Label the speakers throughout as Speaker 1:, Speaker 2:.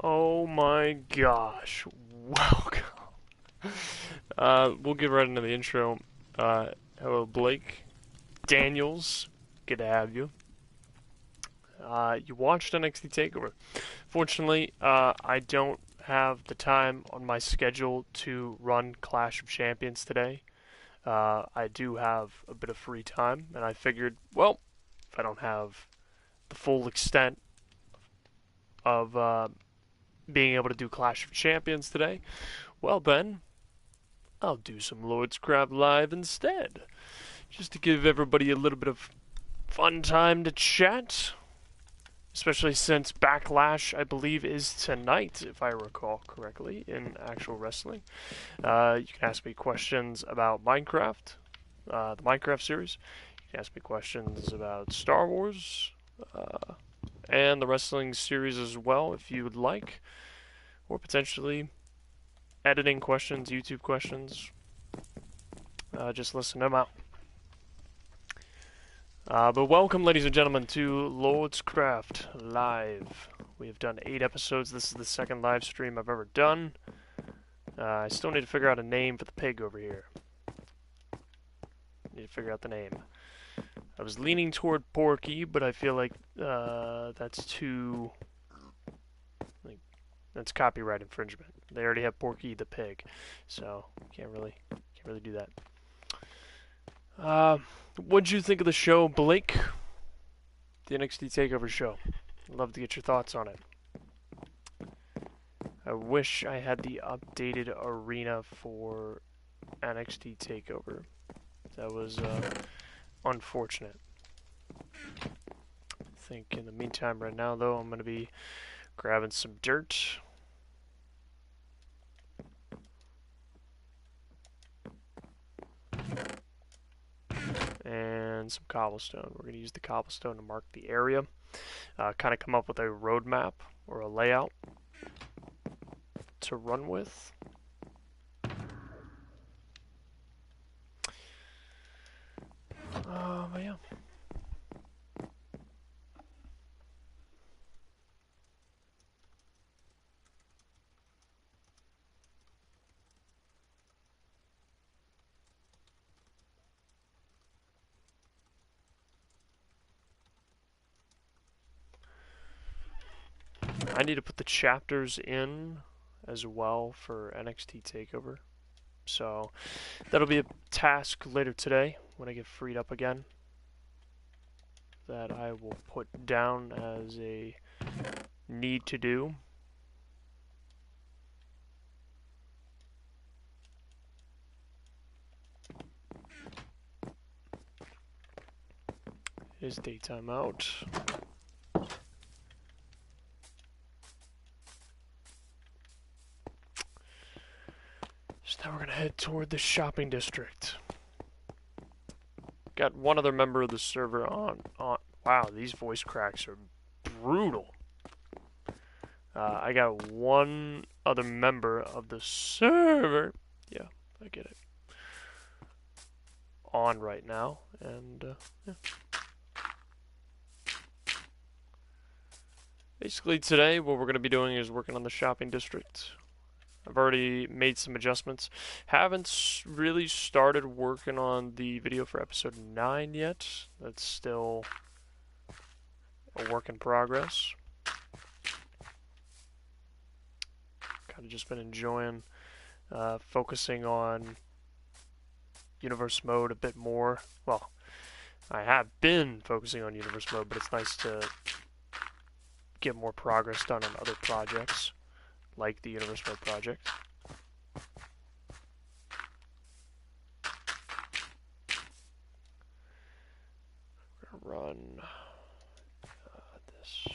Speaker 1: Oh my gosh. Welcome. We'll get right into the intro. Hello, Blake. Daniels. Good to have you. You watched NXT TakeOver. Fortunately, I don't have the time on my schedule to run Clash of Champions today. I do have a bit of free time, and I figured, well, if I don't have the full extent of being able to do Clash of Champions today, well then, I'll do some LordsCraft live instead, just to give everybody a little bit of fun time to chat, especially since Backlash, I believe, is tonight, if I recall correctly, in actual wrestling. You can ask me questions about Minecraft, the Minecraft series. You can ask me questions about Star Wars, and the wrestling series as well, if you would like, or potentially editing questions, YouTube questions. Just listen them out. But welcome, ladies and gentlemen, to LordsCraft Live. We have done 8 episodes. This is the second live stream I've ever done. I still need to figure out a name for the pig over here. Need to figure out the name. I was leaning toward Porky, but I feel like that's too... that's copyright infringement. They already have Porky the pig, so can't really do that. What'd you think of the show, Blake? The NXT TakeOver show. I'd love to get your thoughts on it. I wish I had the updated arena for NXT TakeOver. That was unfortunate. I think in the meantime, right now, though, I'm going to be grabbing some dirt. And some cobblestone. We're going to use the cobblestone to mark the area. Kind of come up with a roadmap or a layout to run with. But yeah. I need to put the chapters in as well for NXT TakeOver. So that'll be a task later today when I get freed up again that I will put down as a need to do. Is daytime out. So now we're gonna head toward the shopping district. Got one other member of the server on. Wow, these voice cracks are brutal. I got one other member of the server. Yeah, I get it. On right now, and yeah. Basically today, what we're going to be doing is working on the shopping district. I've already made some adjustments. Haven't really started working on the video for episode 9 yet. That's still a work in progress. Kind of just been enjoying focusing on universe mode a bit more. Well, I have been focusing on universe mode, but it's nice to get more progress done on other projects, like the universe mode project. We're gonna run this.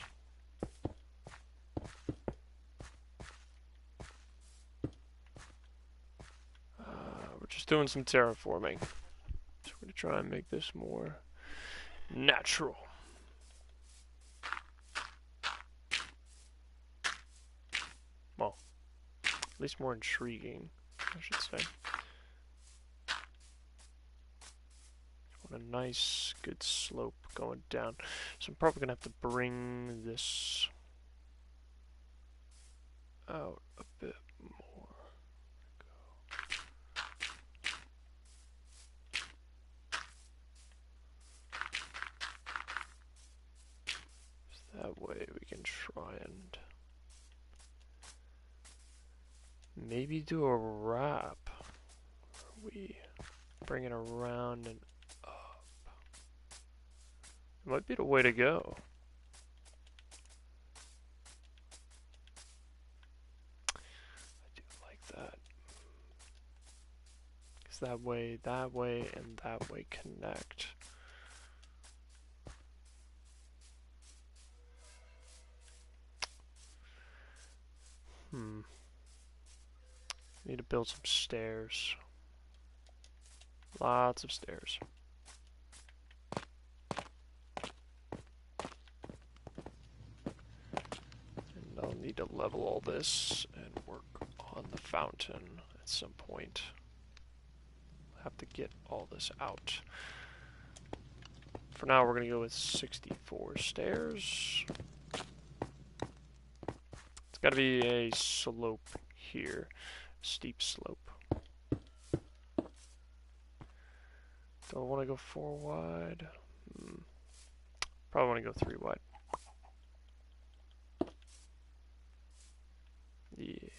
Speaker 1: We're just doing some terraforming. So we're gonna try and make this more natural. Well, at least more intriguing, I should say. Want a nice, good slope going down. So I'm probably gonna have to bring this out a bit more. So that way we can try and maybe do a wrap. We bring it around and up. It might be the way to go. I do like that. Because that way, and that way connect. Need to build some stairs. Lots of stairs. And I'll need to level all this and work on the fountain at some point. I'll have to get all this out. For now, we're going to go with 64 stairs. It's got to be a slope here. Steep slope. Do I want to go 4 wide? Probably want to go 3 wide. Yeah.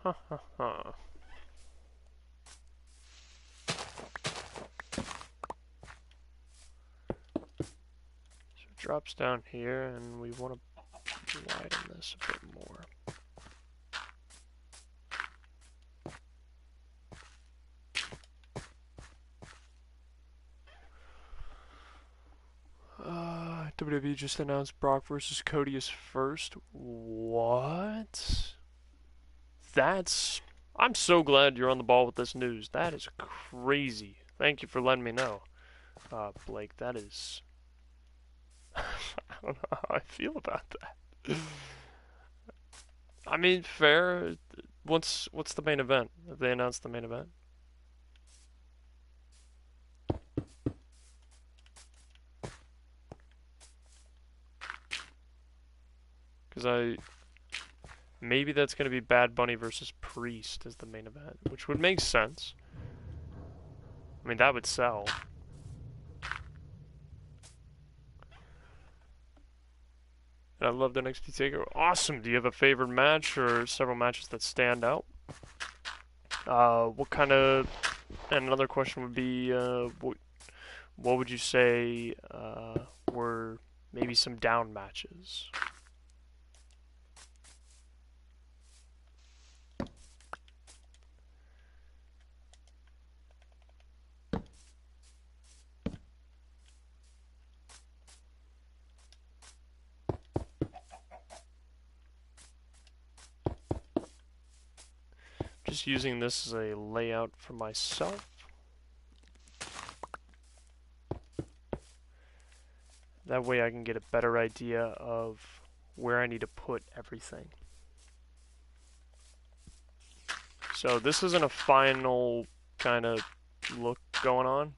Speaker 1: Ha ha ha. So it drops down here, and we want to widen this a bit more. WWE just announced Brock versus Cody is first. What? I'm so glad you're on the ball with this news. That is crazy. Thank you for letting me know. Blake, that is... I don't know how I feel about that. I mean, fair. What's the main event? Have they announced the main event? Because maybe that's going to be Bad Bunny versus Priest as the main event, which would make sense. I mean, that would sell. And I loved NXT TakeOver. Awesome! Do you have a favorite match or several matches that stand out? What kind of... And another question would be, what would you say were maybe some down matches? Just using this as a layout for myself. That way I can get a better idea of where I need to put everything. So this isn't a final kind of look going on.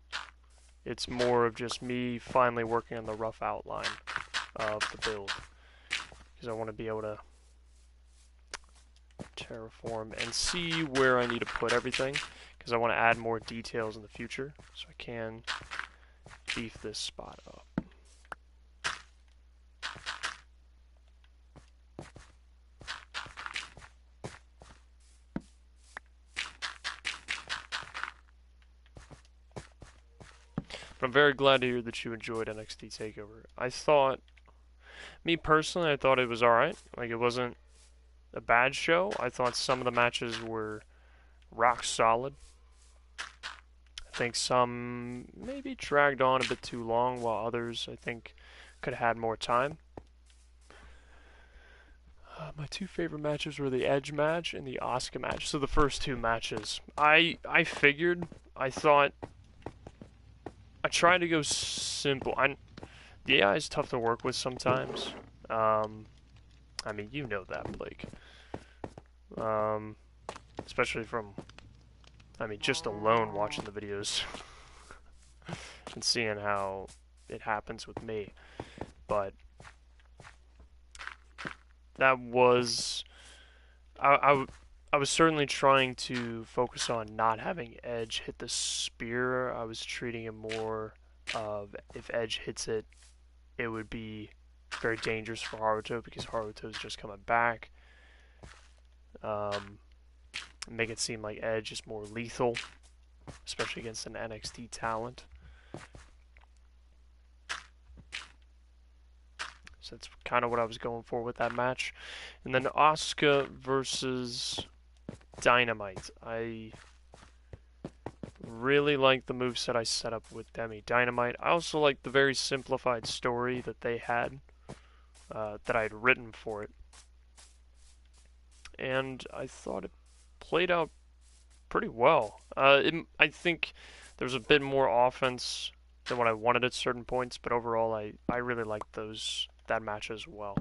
Speaker 1: It's more of just me finally working on the rough outline of the build. Because I want to be able to terraform and see where I need to put everything. Because I want to add more details in the future. So I can beef this spot up. But I'm very glad to hear that you enjoyed NXT TakeOver. I thought, me personally, I thought it was alright. Like, it wasn't a bad show. I thought some of the matches were rock solid. I think some maybe dragged on a bit too long, while others, I think, could have had more time. My two favorite matches were the Edge match and the Asuka match. So the first two matches. I thought... I tried to go simple. the AI is tough to work with sometimes. I mean, you know that, Blake. Especially from, I mean, just alone watching the videos and seeing how it happens with me. But that was, I was certainly trying to focus on not having Edge hit the spear. I was treating it more of if Edge hits it, it would be very dangerous for Haruto because Haruto's just coming back. Make it seem like Edge is more lethal, especially against an NXT talent. So that's kind of what I was going for with that match. And then Asuka versus Dynamite. I really like the moveset I set up with Demi Dynamite. I also like the very simplified story that they had, that I had written for it. And I thought it played out pretty well. I think there was a bit more offense than what I wanted at certain points, but overall I really liked that match as well.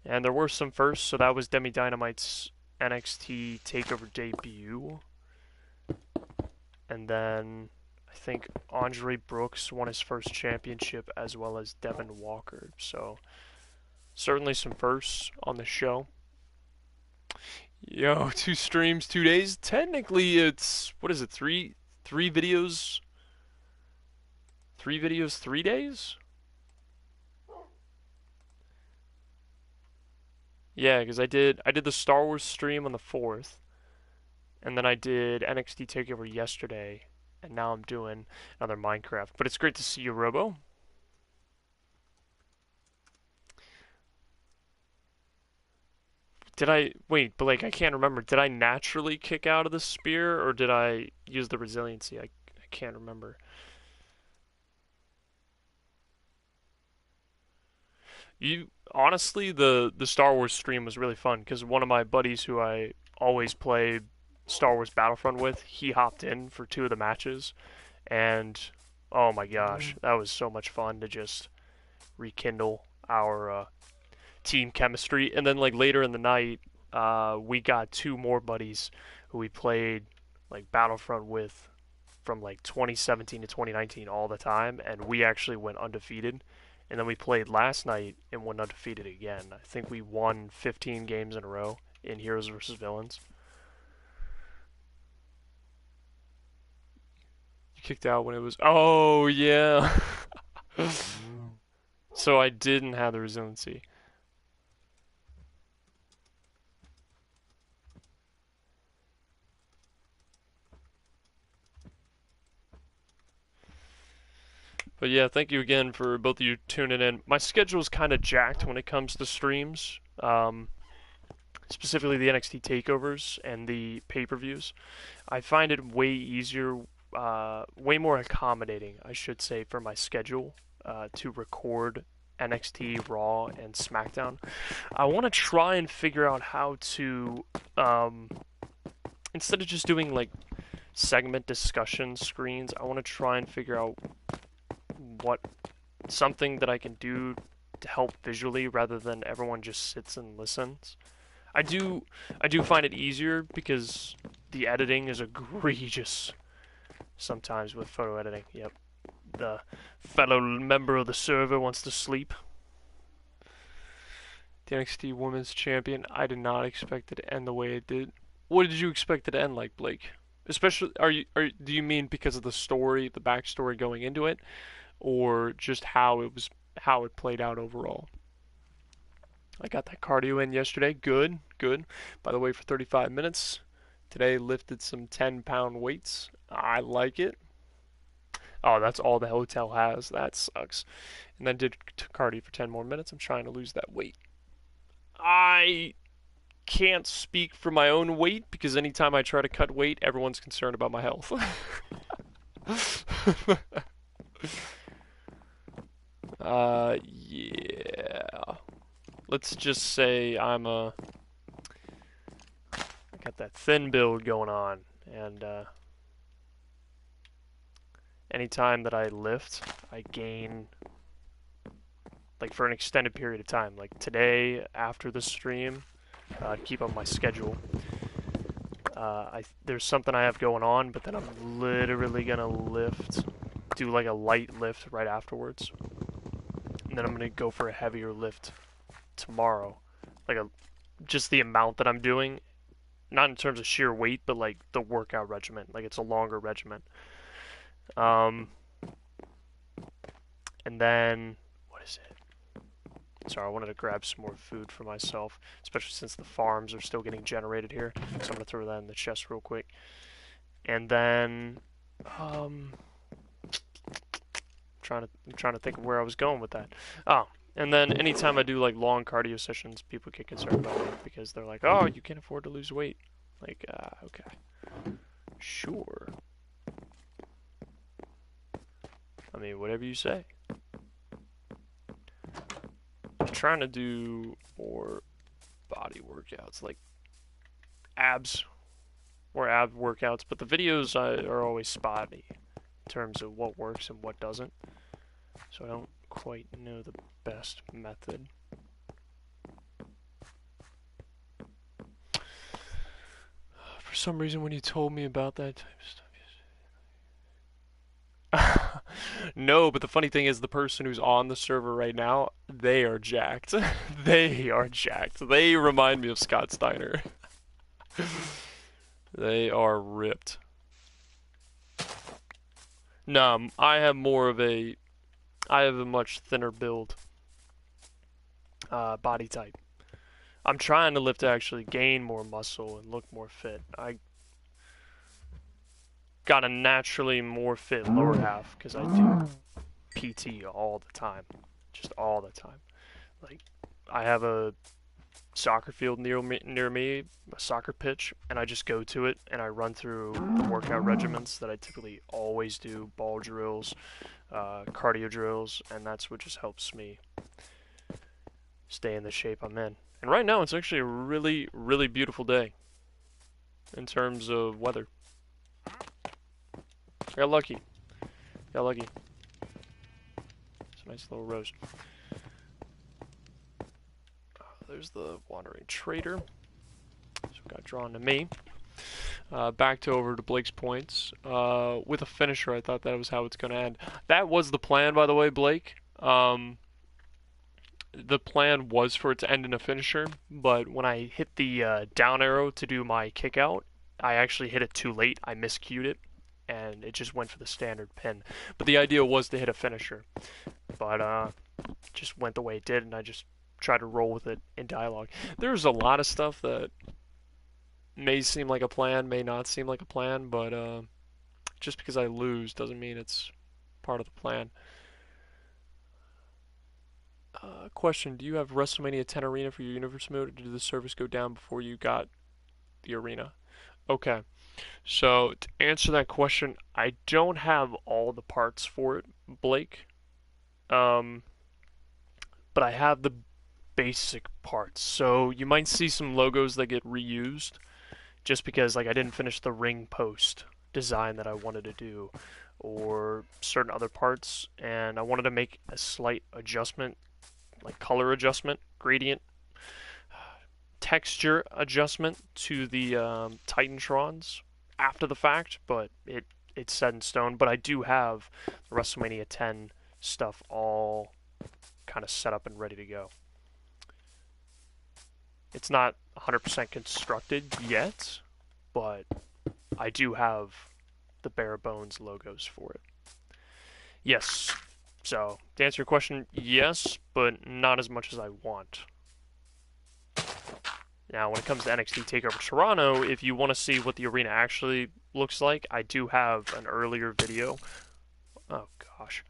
Speaker 1: And there were some firsts, so that was Demi Dynamite's NXT TakeOver debut. And then I think Andre Brooks won his first championship as well as Devin Walker. So certainly some firsts on the show. Yo, 2 streams, 2 days. Technically, it's what is it? Three videos. 3 videos, 3 days. Yeah, because I did the Star Wars stream on the 4th, and then I did NXT Takeover yesterday, and now I'm doing another Minecraft. But it's great to see you, Robo. Wait, Blake, I can't remember. Did I naturally kick out of the spear, or did I use the resiliency? I can't remember. Honestly, the Star Wars stream was really fun because one of my buddies who I always play Star Wars Battlefront with, he hopped in for 2 of the matches, and oh my gosh, that was so much fun to just rekindle our team chemistry. And then like later in the night, we got 2 more buddies who we played like Battlefront with from like 2017 to 2019 all the time, and we actually went undefeated. And then we played last night and went undefeated again. I think we won 15 games in a row in Heroes versus Villains. You kicked out when it was... Oh, yeah. So I didn't have the resiliency. But yeah, thank you again for both of you tuning in. My schedule is kind of jacked when it comes to streams, specifically the NXT takeovers and the pay-per-views. I find it way easier, way more accommodating, I should say, for my schedule to record NXT, Raw, and SmackDown. I want to try and figure out how to, instead of just doing like segment discussion screens, I want to try and figure out something that I can do to help visually rather than everyone just sits and listens. I do find it easier because the editing is egregious sometimes with photo editing. Yep. The fellow member of the server wants to sleep. The NXT Women's Champion, I did not expect it to end the way it did. What did you expect it to end like, Blake? Especially, do you mean because of the story, the backstory going into it, or just how it played out overall? I got that cardio in yesterday. Good. By the way, for 35 minutes. Today lifted some 10-pound weights. I like it. Oh, that's all the hotel has. That sucks. And then did cardio for 10 more minutes. I'm trying to lose that weight. I can't speak for my own weight because anytime I try to cut weight, everyone's concerned about my health. Yeah. Let's just say I got that thin build going on, and anytime that I lift, I gain like for an extended period of time. Like today, after the stream, to keep on my schedule. There's something I have going on, but then I'm literally gonna do like a light lift right afterwards, and then I'm gonna go for a heavier lift tomorrow, like just the amount that I'm doing, not in terms of sheer weight, but like the workout regimen. Like it's a longer regimen. And then what is it? Sorry, I wanted to grab some more food for myself, especially since the farms are still getting generated here. So I'm gonna throw that in the chest real quick. And then, I'm trying to think of where I was going with that. Oh, and then anytime I do like long cardio sessions, people get concerned about me because they're like, "Oh, you can't afford to lose weight." Like, okay, sure. I mean, whatever you say. I'm trying to do more body workouts, like abs, or ab workouts, but the videos are always spotty in terms of what works and what doesn't. So I don't quite know the best method. For some reason, when you told me about that type of stuff, no, but the funny thing is the person who's on the server right now, they are jacked. They are jacked. They remind me of Scott Steiner. They are ripped. No, I have a much thinner build, body type. I'm trying to lift to actually gain more muscle and look more fit. I got a naturally more fit lower half because I do PT all the time, just all the time. Like, I have a soccer field near me, a soccer pitch, and I just go to it and I run through the workout regimens that I typically always do, ball drills, cardio drills, and that's what just helps me stay in the shape I'm in. And right now it's actually a really, really beautiful day in terms of weather. I got lucky. Got lucky. It's a nice little roast. There's the wandering trader. So got drawn to me. Back over to Blake's points. With a finisher, I thought that was how it's going to end. That was the plan, by the way, Blake. The plan was for it to end in a finisher, but when I hit the down arrow to do my kick out, I actually hit it too late. I miscued it, and it just went for the standard pin. But the idea was to hit a finisher, but just went the way it did, and I just tried to roll with it in dialogue. There's a lot of stuff that may seem like a plan, may not seem like a plan, but just because I lose doesn't mean it's part of the plan. Question, do you have WrestleMania 10 Arena for your Universe mode, or did the service go down before you got the Arena? Okay, so to answer that question, I don't have all the parts for it, Blake. But I have the basic parts. So you might see some logos that get reused, just because like I didn't finish the ring post design that I wanted to do, or certain other parts, and I wanted to make a slight adjustment, like color adjustment, gradient, texture adjustment to the Titantrons after the fact, but it's set in stone. But I do have the WrestleMania 10 stuff all kind of set up and ready to go. It's not 100% constructed yet, but I do have the bare bones logos for it. Yes. So, to answer your question, yes, but not as much as I want. Now, when it comes to NXT TakeOver Toronto, if you want to see what the arena actually looks like, I do have an earlier video. Oh, gosh.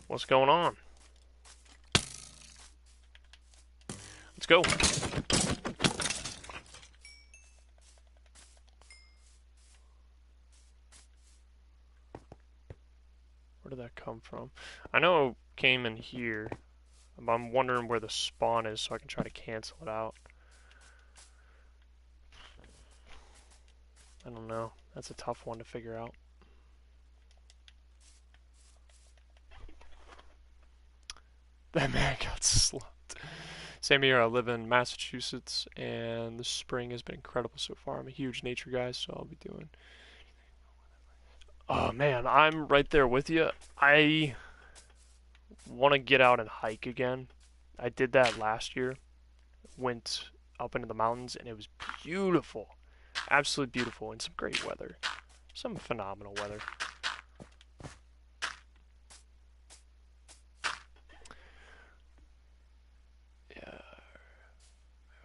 Speaker 1: What's going on? Let's go. Where did that come from? I know it came in here. I'm wondering where the spawn is so I can try to cancel it out. I don't know. That's a tough one to figure out. That man got slumped. Same here. I live in Massachusetts, and the spring has been incredible so far. I'm a huge nature guy, so I'll be doing. Oh man, I'm right there with you. I want to get out and hike again. I did that last year. Went up into the mountains, and it was beautiful. Absolutely beautiful, and some great weather. Some phenomenal weather. Yeah, I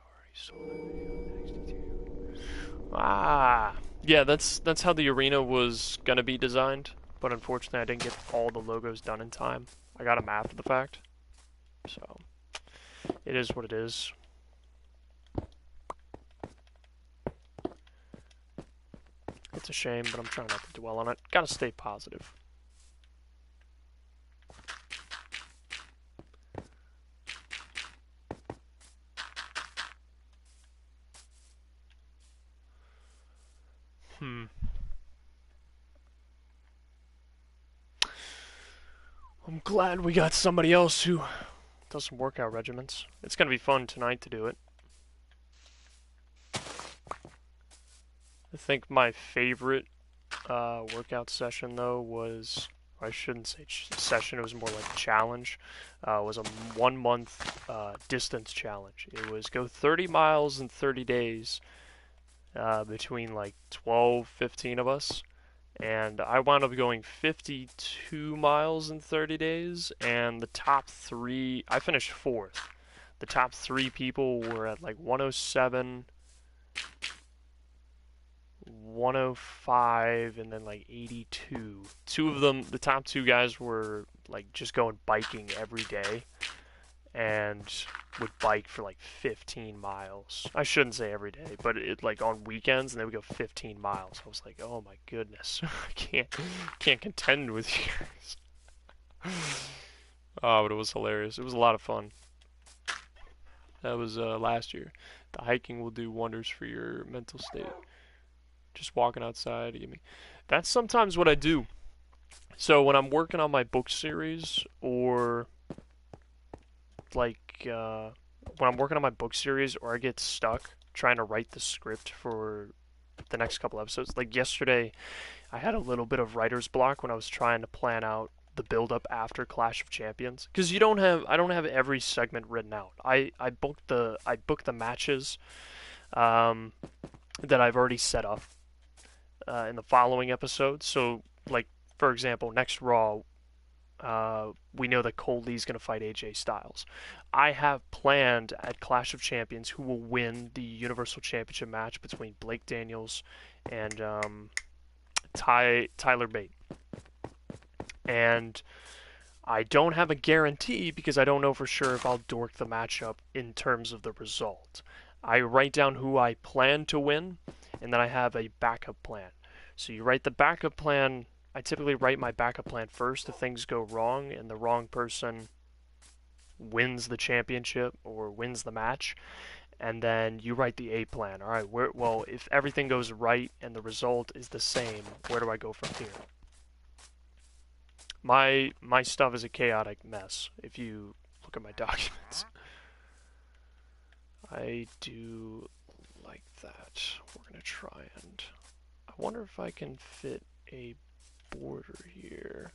Speaker 1: already saw that video. Ah, yeah, that's how the arena was gonna be designed, but unfortunately I didn't get all the logos done in time. I got them after the fact, so it is what it is. It's a shame, but I'm trying not to dwell on it. Gotta stay positive. I'm glad we got somebody else who does some workout regimens. It's gonna be fun tonight to do it. I think my favorite workout session though was, or I shouldn't say session, it was more like a challenge. Was a 1 month distance challenge. It was go 30 miles in 30 days between like 12, 15 of us. And I wound up going 52 miles in 30 days, and the top three, I finished fourth. The top three people were at like 107, 105, and then like 82. Two of them, the top two guys were like just going biking every day and would bike for like 15 miles. I shouldn't say every day, but it like on weekends, and they would go 15 miles. I was like, oh my goodness, I can't contend with you guys. Oh, but it was hilarious. It was a lot of fun. That was last year. The hiking will do wonders for your mental state. Just walking outside, you mean? That's sometimes what I do. So when I'm working on my book series, or like when I'm working on my book series, or I get stuck trying to write the script for the next couple episodes. Like yesterday, I had a little bit of writer's block when I was trying to plan out the build up after Clash of Champions, because I don't have every segment written out. I booked the matches that I've already set up in the following episodes. So like for example, next Raw, we know that Cole Lee's going to fight AJ Styles. I have planned at Clash of Champions who will win the Universal Championship match between Blake Daniels and Tyler Bate. And I don't have a guarantee because I don't know for sure if I'll dork the matchup in terms of the result. I write down who I plan to win, and then I have a backup plan. So you write the backup plan. I typically write my backup plan first if things go wrong and the wrong person wins the championship or wins the match. And then you write the A plan. All right, well, if everything goes right and the result is the same, where do I go from here? My stuff is a chaotic mess. If you look at my documents, I do like that. We're gonna try and. I wonder if I can fit a border here.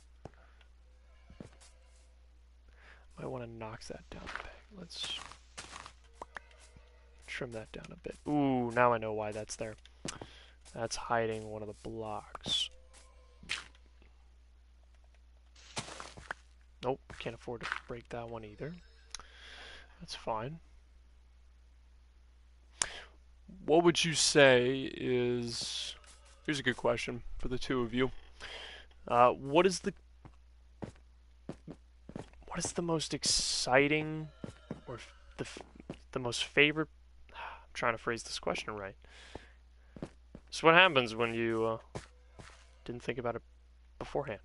Speaker 1: Might want to knock that down a bit. Let's trim that down a bit. Ooh, now I know why that's there. That's hiding one of the blocks. Nope, can't afford to break that one either. That's fine. What would you say is... Here's a good question for the two of you. What is the most exciting, or the most favorite... I'm trying to phrase this question right. So what happens when you didn't think about it beforehand?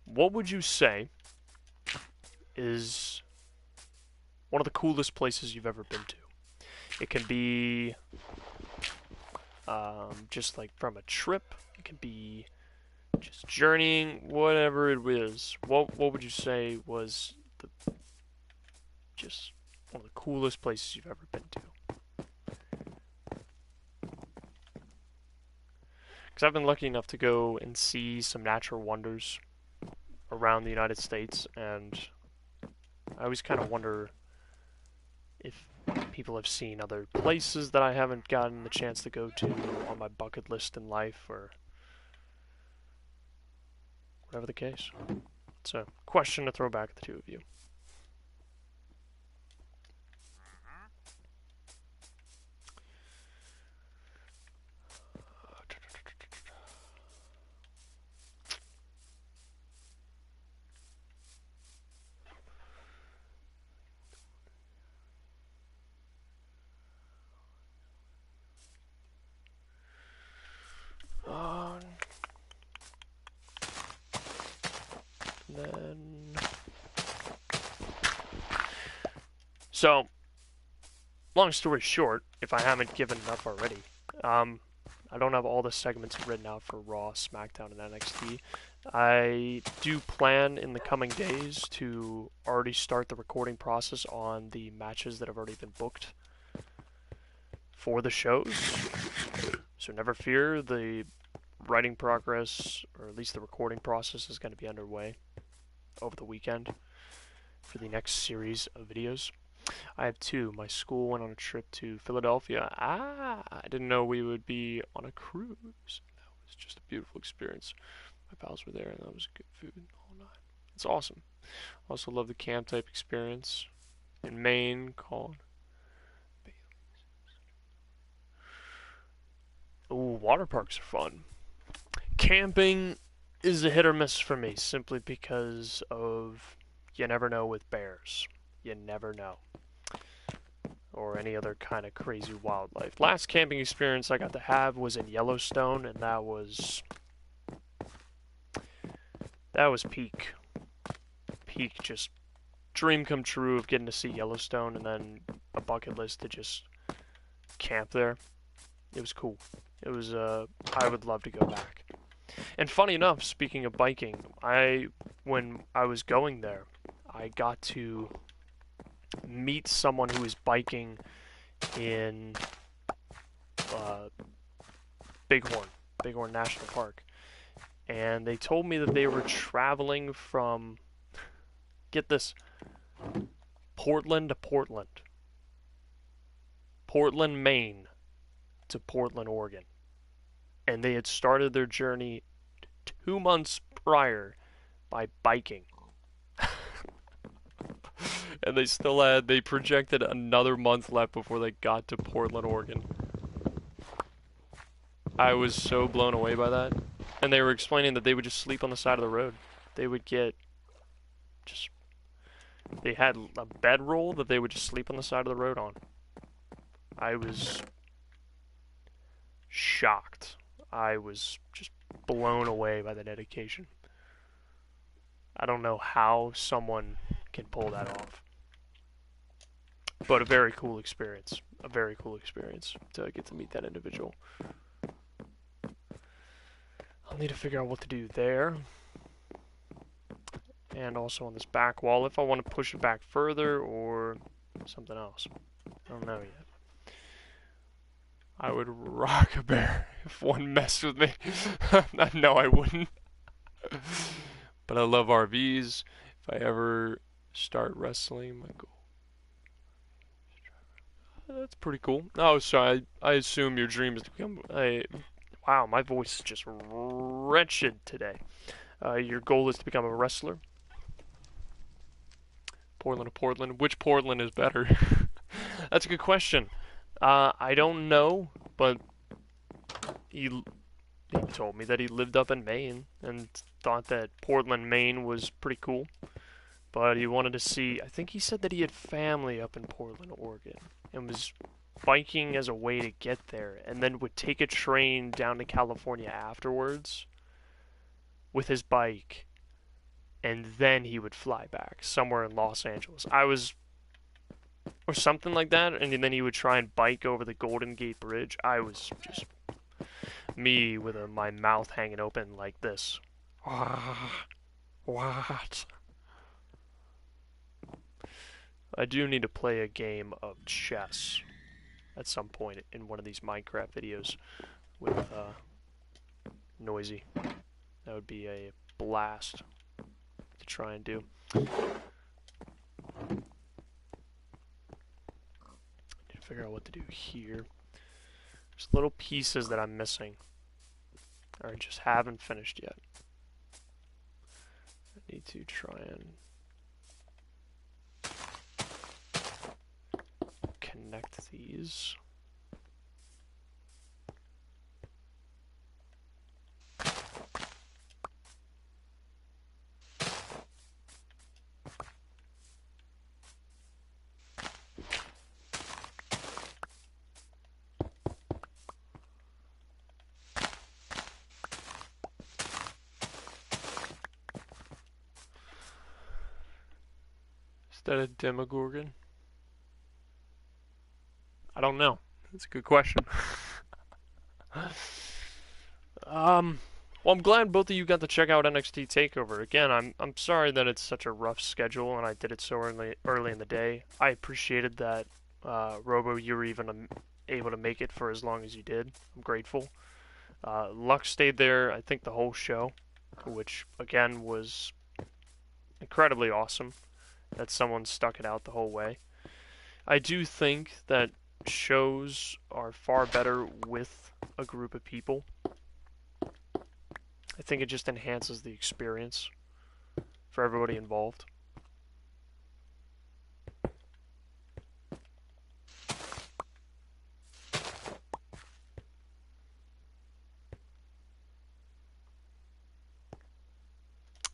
Speaker 1: What would you say is one of the coolest places you've ever been to? It can be just like from a trip. It can be just journeying, whatever it is. What would you say was just one of the coolest places you've ever been to. Because I've been lucky enough to go and see some natural wonders around the United States, and I always kind of wonder if people have seen other places that I haven't gotten the chance to go to on my bucket list in life, or whatever the case. It's a question to throw back at the two of you. Then, so, long story short, if I haven't given it up already, I don't have all the segments written out for Raw, SmackDown, and NXT. I do plan in the coming days to already start the recording process on the matches that have already been booked for the shows. So never fear, the writing progress, or at least the recording process, is going to be underway over the weekend for the next series of videos. I have two. My school went on a trip to Philadelphia. I didn't know we would be on a cruise. That was just a beautiful experience. My pals were there, and that was good food all night. It's awesome. Also love the camp type experience in Maine called Ooh, water parks are fun. Camping is a hit or miss for me, simply because of you never know with bears. You never know. Or any other kind of crazy wildlife. Last camping experience I got to have was in Yellowstone, and that was peak. Peak, just dream come true of getting to see Yellowstone, and then a bucket list to just camp there. It was cool. It was, I would love to go back. And funny enough, speaking of biking, when I was going there, I got to meet someone who was biking in Bighorn National Park. And they told me that they were traveling from, get this, Portland to Portland. Portland, Maine to Portland, Oregon. And they had started their journey 2 months prior by biking. And they projected another month left before they got to Portland, Oregon. I was so blown away by that. And they were explaining that they would just sleep on the side of the road. They would they had a bedroll that they would just sleep on the side of the road on. I was shocked. I was just blown away by the dedication. I don't know how someone can pull that off. But a very cool experience. A very cool experience to get to meet that individual. I'll need to figure out what to do there. And also on this back wall, if I want to push it back further or something else. I don't know yet. I would rock a bear if one messed with me. No, I wouldn't. But I love RVs. If I ever start wrestling, my goal. That's pretty cool. Oh, so I assume your dream is to become a... Wow, my voice is just wretched today. Your goal is to become a wrestler. Portland to Portland. Which Portland is better? That's a good question. I don't know, but he told me that he lived up in Maine and thought that Portland, Maine was pretty cool. But he wanted to see, I think he said that he had family up in Portland, Oregon, and was biking as a way to get there, and then would take a train down to California afterwards with his bike, and then he would fly back somewhere in Los Angeles. Or something like that, and then he would try and bike over the Golden Gate Bridge. I was just me with my mouth hanging open like this. What? I do need to play a game of chess at some point in one of these Minecraft videos with Noisy. That would be a blast to try and do. Need to figure out what to do here. There's little pieces that I'm missing, or I just haven't finished yet. I need to try and connect these. Is that a Demogorgon? I don't know. That's a good question. Well, I'm glad both of you got to check out NXT Takeover. Again, I'm sorry that it's such a rough schedule and I did it so early in the day. I appreciated that, Robo, you were even able to make it for as long as you did. I'm grateful. Lux stayed there, I think, the whole show, which again was incredibly awesome that someone stuck it out the whole way. I do think that shows are far better with a group of people. I think it just enhances the experience for everybody involved.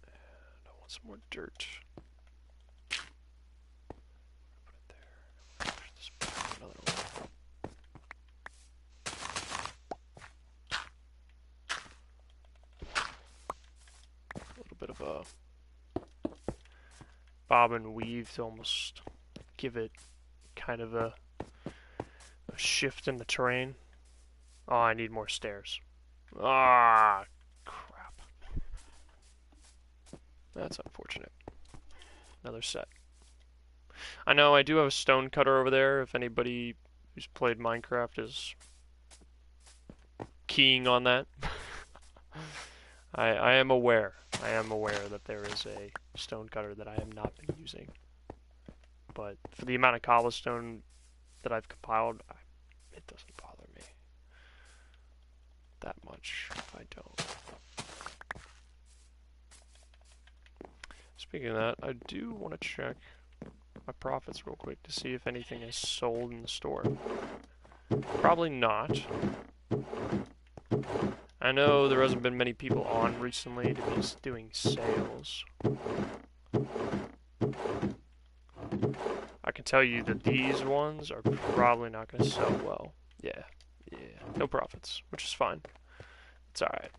Speaker 1: And I want some more dirt. Put it there. Push this back another one. A little bit of a bob and weave to almost give it kind of a shift in the terrain. Oh, I need more stairs. Ah, crap. That's unfortunate. Another set. I know I do have a stone cutter over there. If anybody who's played Minecraft is keying on that. I am aware. I am aware that there is a stone cutter that I have not been using. But for the amount of cobblestone that I've compiled, it doesn't bother me that much if I don't. Speaking of that, I do want to check my profits real quick to see if anything is sold in the store. Probably not. I know there hasn't been many people on recently to be doing sales. I can tell you that these ones are probably not going to sell well. Yeah, no profits, which is fine. It's alright.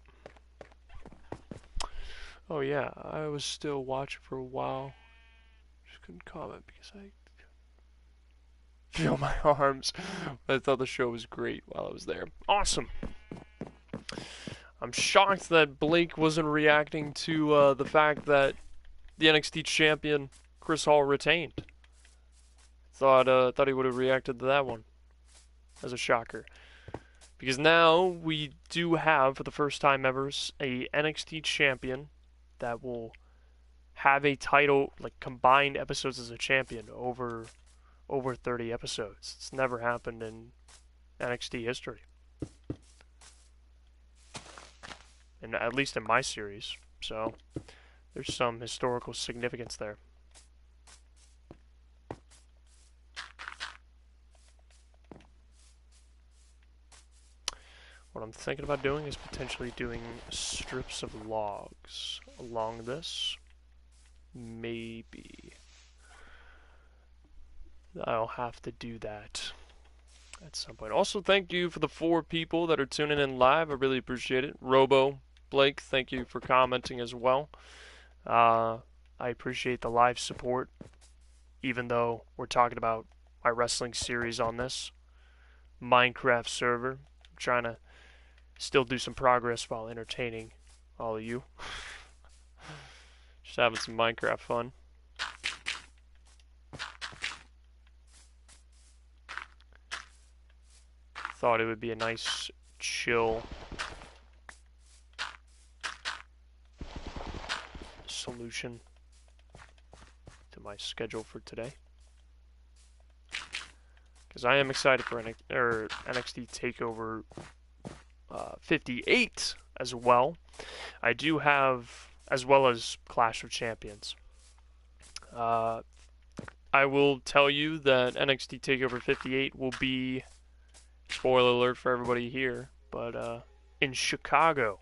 Speaker 1: Oh yeah, I was still watching for a while. Just couldn't comment because I feel my arms. I thought the show was great while I was there. Awesome! I'm shocked that Blake wasn't reacting to the fact that the NXT champion Chris Hall retained. Thought he would have reacted to that one as a shocker, because now we do have, for the first time ever, a NXT champion that will have a title, like combined episodes as a champion over 30 episodes. It's never happened in NXT history. And at least in my series. So there's some historical significance there. What I'm thinking about doing is potentially doing strips of logs along this. Maybe I'll have to do that at some point. Also, thank you for the 4 people that are tuning in live. I really appreciate it. Robo, Blake, thank you for commenting as well. I appreciate the live support, even though we're talking about my wrestling series on this Minecraft server. I'm trying to still do some progress while entertaining all of you. Just having some Minecraft fun. thought it would be a nice, chill solution to my schedule for today. Because I am excited for NXT TakeOver 58 as well. I do have, as well as Clash of Champions. I will tell you that NXT TakeOver 58 will be, spoiler alert for everybody here, but in Chicago.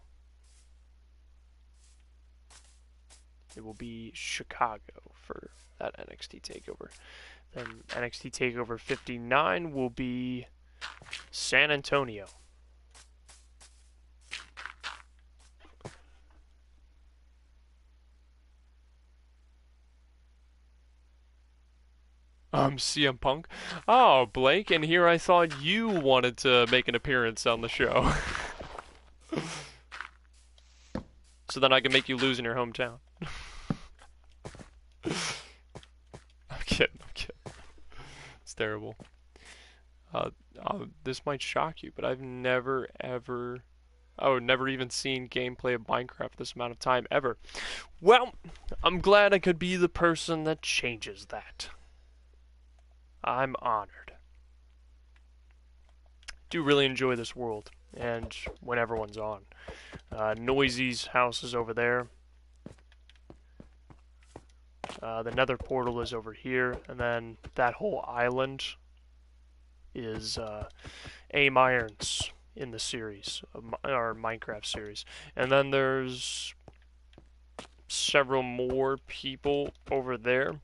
Speaker 1: It will be Chicago for that NXT TakeOver. Then NXT TakeOver 59 will be San Antonio. CM Punk. Oh, Blake, and here I thought you wanted to make an appearance on the show. So then I can make you lose in your hometown. I'm kidding. It's terrible. This might shock you, but I've never even seen gameplay of Minecraft this amount of time ever. Well, I'm glad I could be the person that changes that. I'm honored. Do really enjoy this world, and when everyone's on. Noisy's house is over there. The Nether portal is over here, and then that whole island is Aim Irons in the series, our Minecraft series. And then there's several more people over there.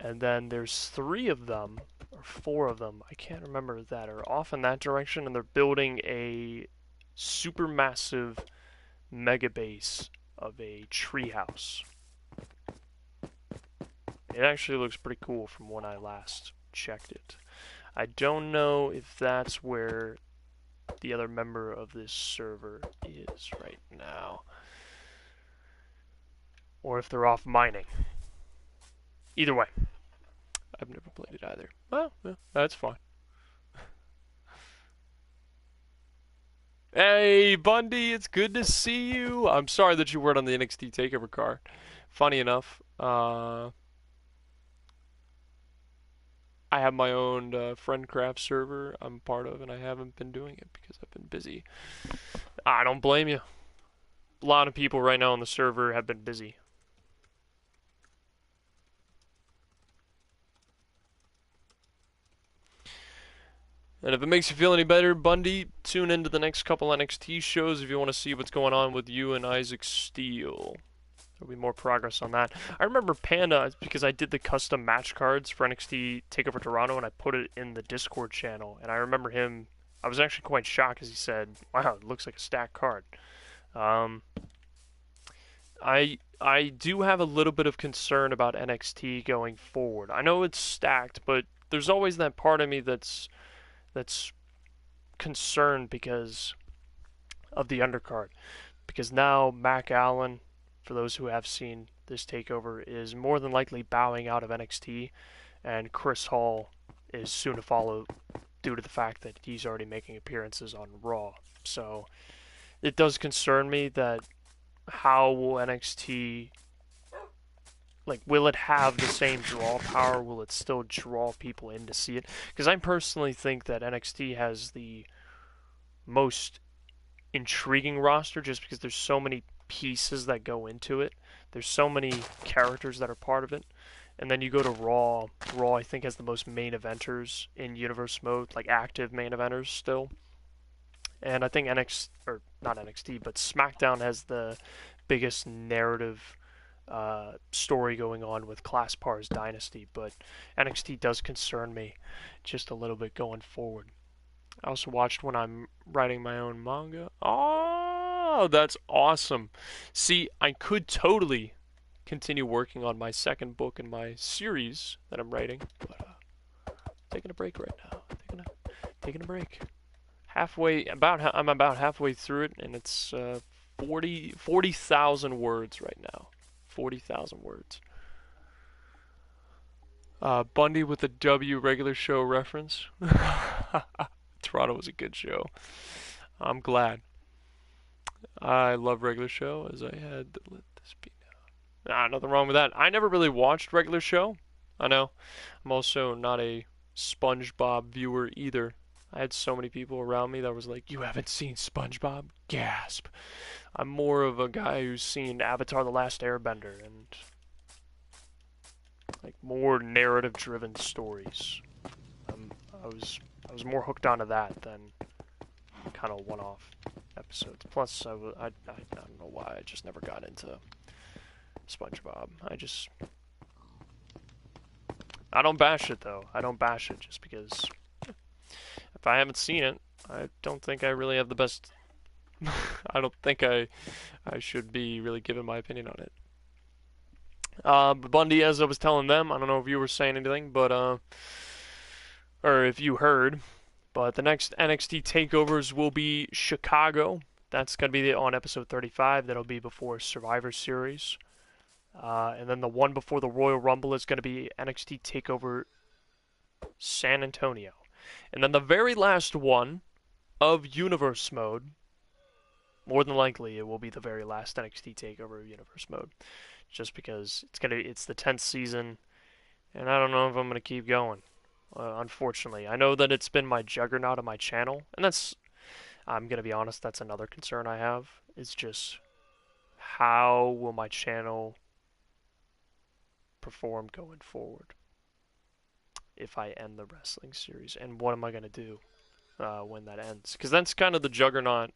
Speaker 1: And then there's 3 of them, or 4 of them, I can't remember, that are off in that direction, and they're building a supermassive mega base of a treehouse. It actually looks pretty cool from when I last checked it. I don't know if that's where the other member of this server is right now, or if they're off mining. Either way, I've never played it either. Well, yeah, that's fine. Hey, Bundy, it's good to see you. I'm sorry that you weren't on the NXT TakeOver card. Funny enough, I have my own FriendCraft server I'm part of, and I haven't been doing it because I've been busy. I don't blame you. A lot of people right now on the server have been busy. And if it makes you feel any better, Bundy, tune into the next couple NXT shows if you want to see what's going on with you and Isaac Steele. There'll be more progress on that. I remember Panda, because I did the custom match cards for NXT TakeOver Toronto, and I put it in the Discord channel. And I remember him, I was actually quite shocked because he said, wow, it looks like a stacked card. I do have a little bit of concern about NXT going forward. I know it's stacked, but there's always that part of me that's concerned because of the undercard. Because now Mac Allen, for those who have seen this takeover, is more than likely bowing out of NXT, and Chris Hall is soon to follow due to the fact that he's already making appearances on Raw. So it does concern me that how will NXT, like, will it have the same draw power? Will it still draw people in to see it? Because I personally think that NXT has the most intriguing roster just because there's so many pieces that go into it. There's so many characters that are part of it. And then you go to Raw. Raw, I think, has the most main eventers in Universe Mode, like active main eventers still. And I think not NXT, but SmackDown has the biggest narrative story going on with Class Par's Dynasty, but NXT does concern me just a little bit going forward. I also watched when I'm writing my own manga. Oh, that's awesome. See, I could totally continue working on my second book in my series that I'm writing, but taking a break right now. Taking a break. I'm about halfway through it, and it's 40,000 words right now. 40,000 words. Bundy with the W regular show reference. Toronto was a good show. I'm glad. I love regular show as I had to let this be known. Nothing wrong with that. I never really watched regular show. I know. I'm also not a SpongeBob viewer either. I had so many people around me that was like, "You haven't seen SpongeBob?" Gasp. I'm more of a guy who's seen Avatar: The Last Airbender and like more narrative-driven stories. Um, I was I was more hooked onto that than kind of one-off episodes. Plus, I don't know why I just never got into SpongeBob. I don't bash it though. I don't bash it just because if I haven't seen it, I don't think I really have the best. I don't think I should be really giving my opinion on it. Bundy, as I was telling them, I don't know if you were saying anything, but or if you heard, but the next NXT takeovers will be Chicago. That's gonna be on episode 35. That'll be before Survivor Series. And then the one before the Royal Rumble is going to be NXT TakeOver San Antonio. And then the very last one of Universe Mode, more than likely it will be the very last NXT TakeOver of Universe Mode. Just because it's the 10th season, and I don't know if I'm going to keep going. Unfortunately, I know that it's been my juggernaut on my channel, and I'm going to be honest, that's another concern I have. It's just how will my channel perform going forward if I end the wrestling series, and what am I going to do when that ends? Because that's kind of the juggernaut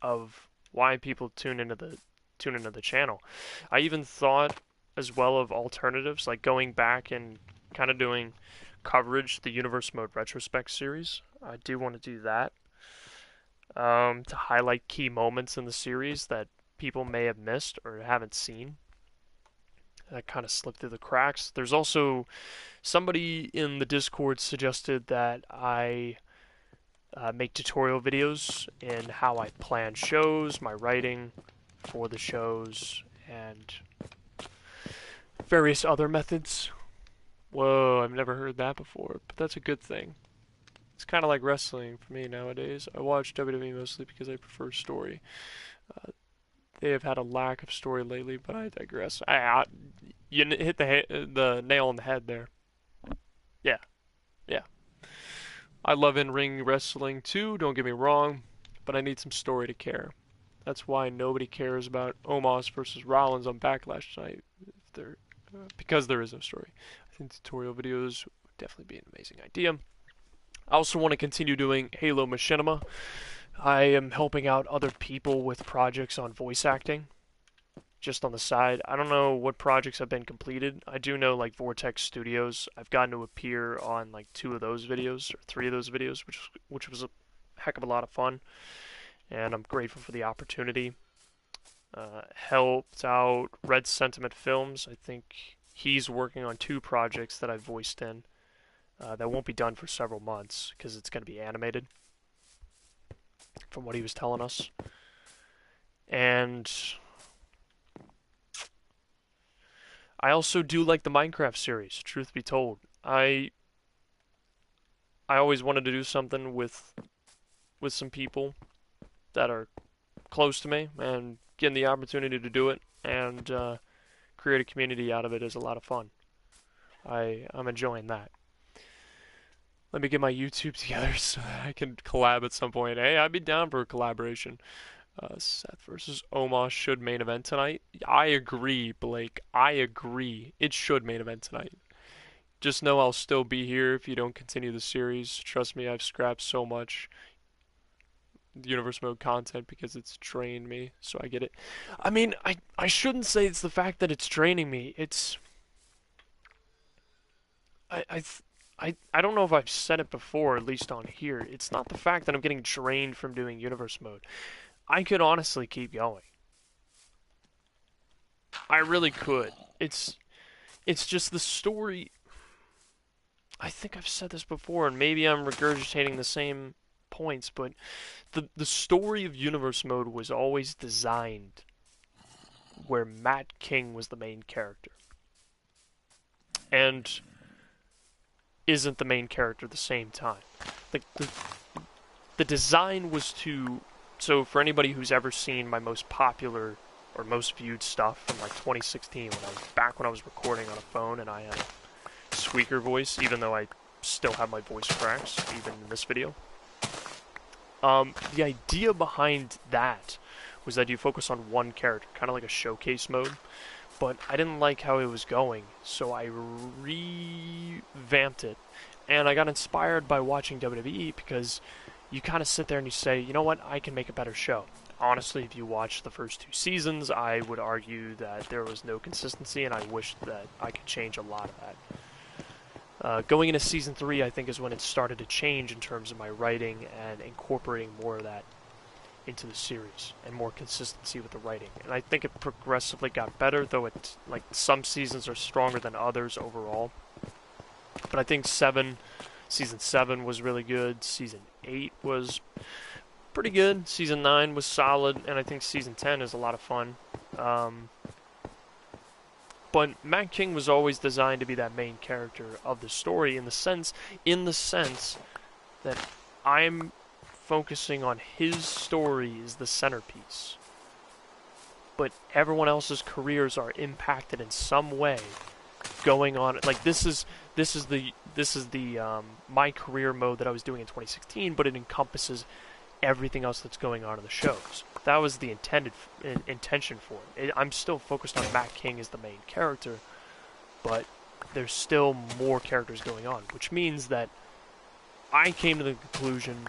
Speaker 1: of why people tune into the channel. I even thought as well of alternatives, like going back and kind of doing coverage, the Universe Mode Retrospect series. I do want to do that to highlight key moments in the series that people may have missed or haven't seen. That kind of slipped through the cracks. There's also somebody in the Discord suggested that I make tutorial videos in how I plan shows, my writing for the shows, and various other methods. Whoa, I've never heard that before, but that's a good thing. It's kind of like wrestling for me nowadays. I watch WWE mostly because I prefer story. They have had a lack of story lately, but I digress. You hit the nail on the head there. Yeah, yeah. I love in-ring wrestling too, don't get me wrong, but I need some story to care. That's why nobody cares about Omos versus Rollins on Backlash tonight, because there is no story. I think tutorial videos would definitely be an amazing idea. I also want to continue doing Halo Machinima. I am helping out other people with projects on voice acting, just on the side. I don't know what projects have been completed. I do know like Vortex Studios. I've gotten to appear on like 2 of those videos or 3 of those videos, which was a heck of a lot of fun, and I'm grateful for the opportunity. Helped out Red Sentiment Films. I think he's working on 2 projects that I voiced in. That won't be done for several months because it's going to be animated, from what he was telling us. And I also do like the Minecraft series, truth be told. I always wanted to do something with some people that are close to me, and getting the opportunity to do it and create a community out of it is a lot of fun. I'm enjoying that. Let me get my YouTube together so that I can collab at some point. Hey, I'd be down for a collaboration. Seth versus Omos should main event tonight. I agree, Blake. I agree. It should main event tonight. Just know I'll still be here if you don't continue the series. Trust me, I've scrapped so much Universe Mode content because it's drained me, so I get it. I mean, I shouldn't say it's the fact that it's draining me. It's... I don't know if I've said it before, at least on here. It's not the fact that I'm getting drained from doing Universe Mode. I could honestly keep going. I really could. It's just the story. I think I've said this before, and maybe I'm regurgitating the same points, but the story of Universe Mode was always designed where Matt King was the main character. And isn't the main character at the same time. the design was to. So for anybody who's ever seen my most popular or most viewed stuff from like 2016, when I was recording on a phone and I had a squeaker voice, even though I still have my voice cracks even in this video. The idea behind that was that you focus on one character, kind of like a showcase mode. But I didn't like how it was going, so I revamped it. And I got inspired by watching WWE because you kind of sit there and you say, you know what, I can make a better show. Honestly, if you watch the first 2 seasons, I would argue that there was no consistency, and I wish that I could change a lot of that. Going into season 3, I think, is when it started to change in terms of my writing and incorporating more of that into the series and more consistency with the writing. And I think it progressively got better, though it's like some seasons are stronger than others overall. But I think season 7 was really good. Season 8 was pretty good. Season 9 was solid, and I think season 10 is a lot of fun. But Matt King was always designed to be that main character of the story in the sense that I'm focusing on his story is the centerpiece. But everyone else's careers are impacted in some way going on. Like this is the my career mode that I was doing in 2016, but it encompasses everything else that's going on in the shows. That was the intention for it. I'm still focused on Matt King as the main character, but there's still more characters going on, which means that I came to the conclusion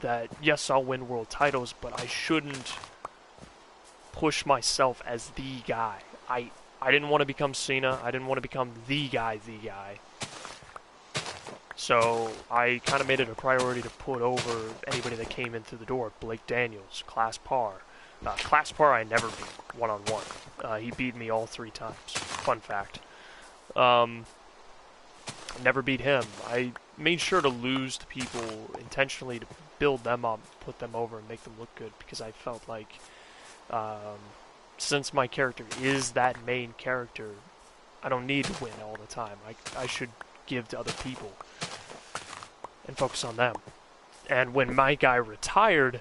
Speaker 1: that yes, I'll win world titles, but I shouldn't push myself as the guy. I didn't want to become Cena. I didn't want to become the guy. So I kind of made it a priority to put over anybody that came in through the door. Blake Daniels, Class Par. Class Par I never beat one-on-one. He beat me all 3 times. Fun fact. Never beat him. I made sure to lose to people intentionally to build them up, put them over, and make them look good, because I felt like since my character is that main character, I don't need to win all the time. I should give to other people and focus on them. And when my guy retired,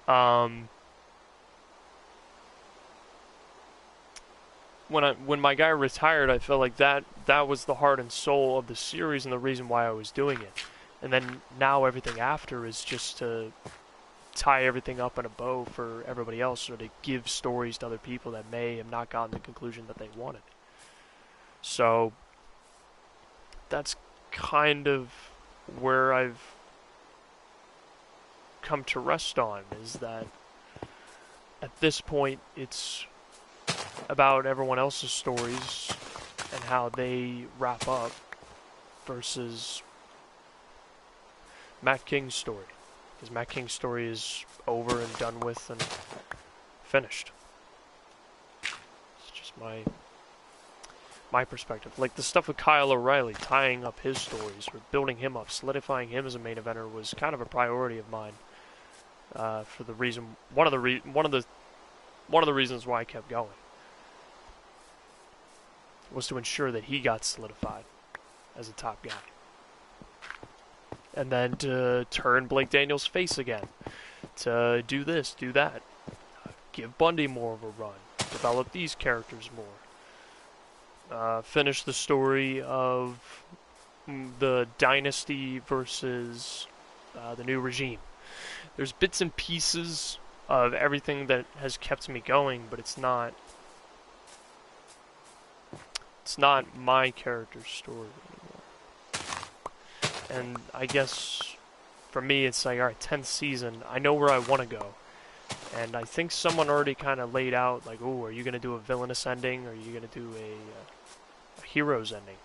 Speaker 1: when my guy retired, I felt like that was the heart and soul of the series and the reason why I was doing it. And then now everything after is just to tie everything up in a bow for everybody else, or to give stories to other people that may have not gotten the conclusion that they wanted. So that's kind of where I've come to rest on, is that at this point it's about everyone else's stories and how they wrap up versus Matt King's story. Because Matt King's story is over and done with and finished. It's just my perspective. Like the stuff with Kyle O'Reilly, tying up his stories, or building him up, solidifying him as a main eventer, was kind of a priority of mine. For the reason, one of the reasons why I kept going was to ensure that he got solidified as a top guy. And then to turn Blake Daniels face again. To do this, do that. Give Bundy more of a run. Develop these characters more. Finish the story of the Dynasty versus the new regime. There's bits and pieces of everything that has kept me going, but it's not my character's story anymore. And I guess for me it's like, alright, 10th season, I know where I want to go. And I think someone already kind of laid out, like, oh, are you going to do a villainous ending, or are you going to do a hero's ending?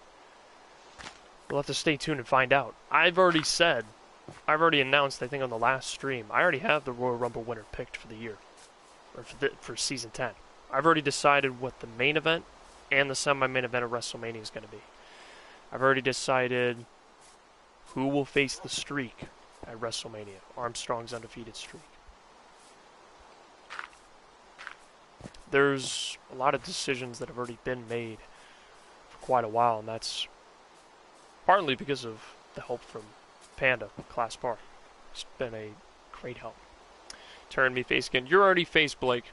Speaker 1: We'll have to stay tuned and find out. I've already announced, I think on the last stream, I already have the Royal Rumble winner picked for the year. Or for Season 10. I've already decided what the main event and the semi-main event of WrestleMania is going to be. I've already decided who will face the streak at WrestleMania. Armstrong's undefeated streak. There's a lot of decisions that have already been made for quite a while, and that's partly because of the help from Panda, class par. It's been a great help. Turn me face again. You're already face, Blake.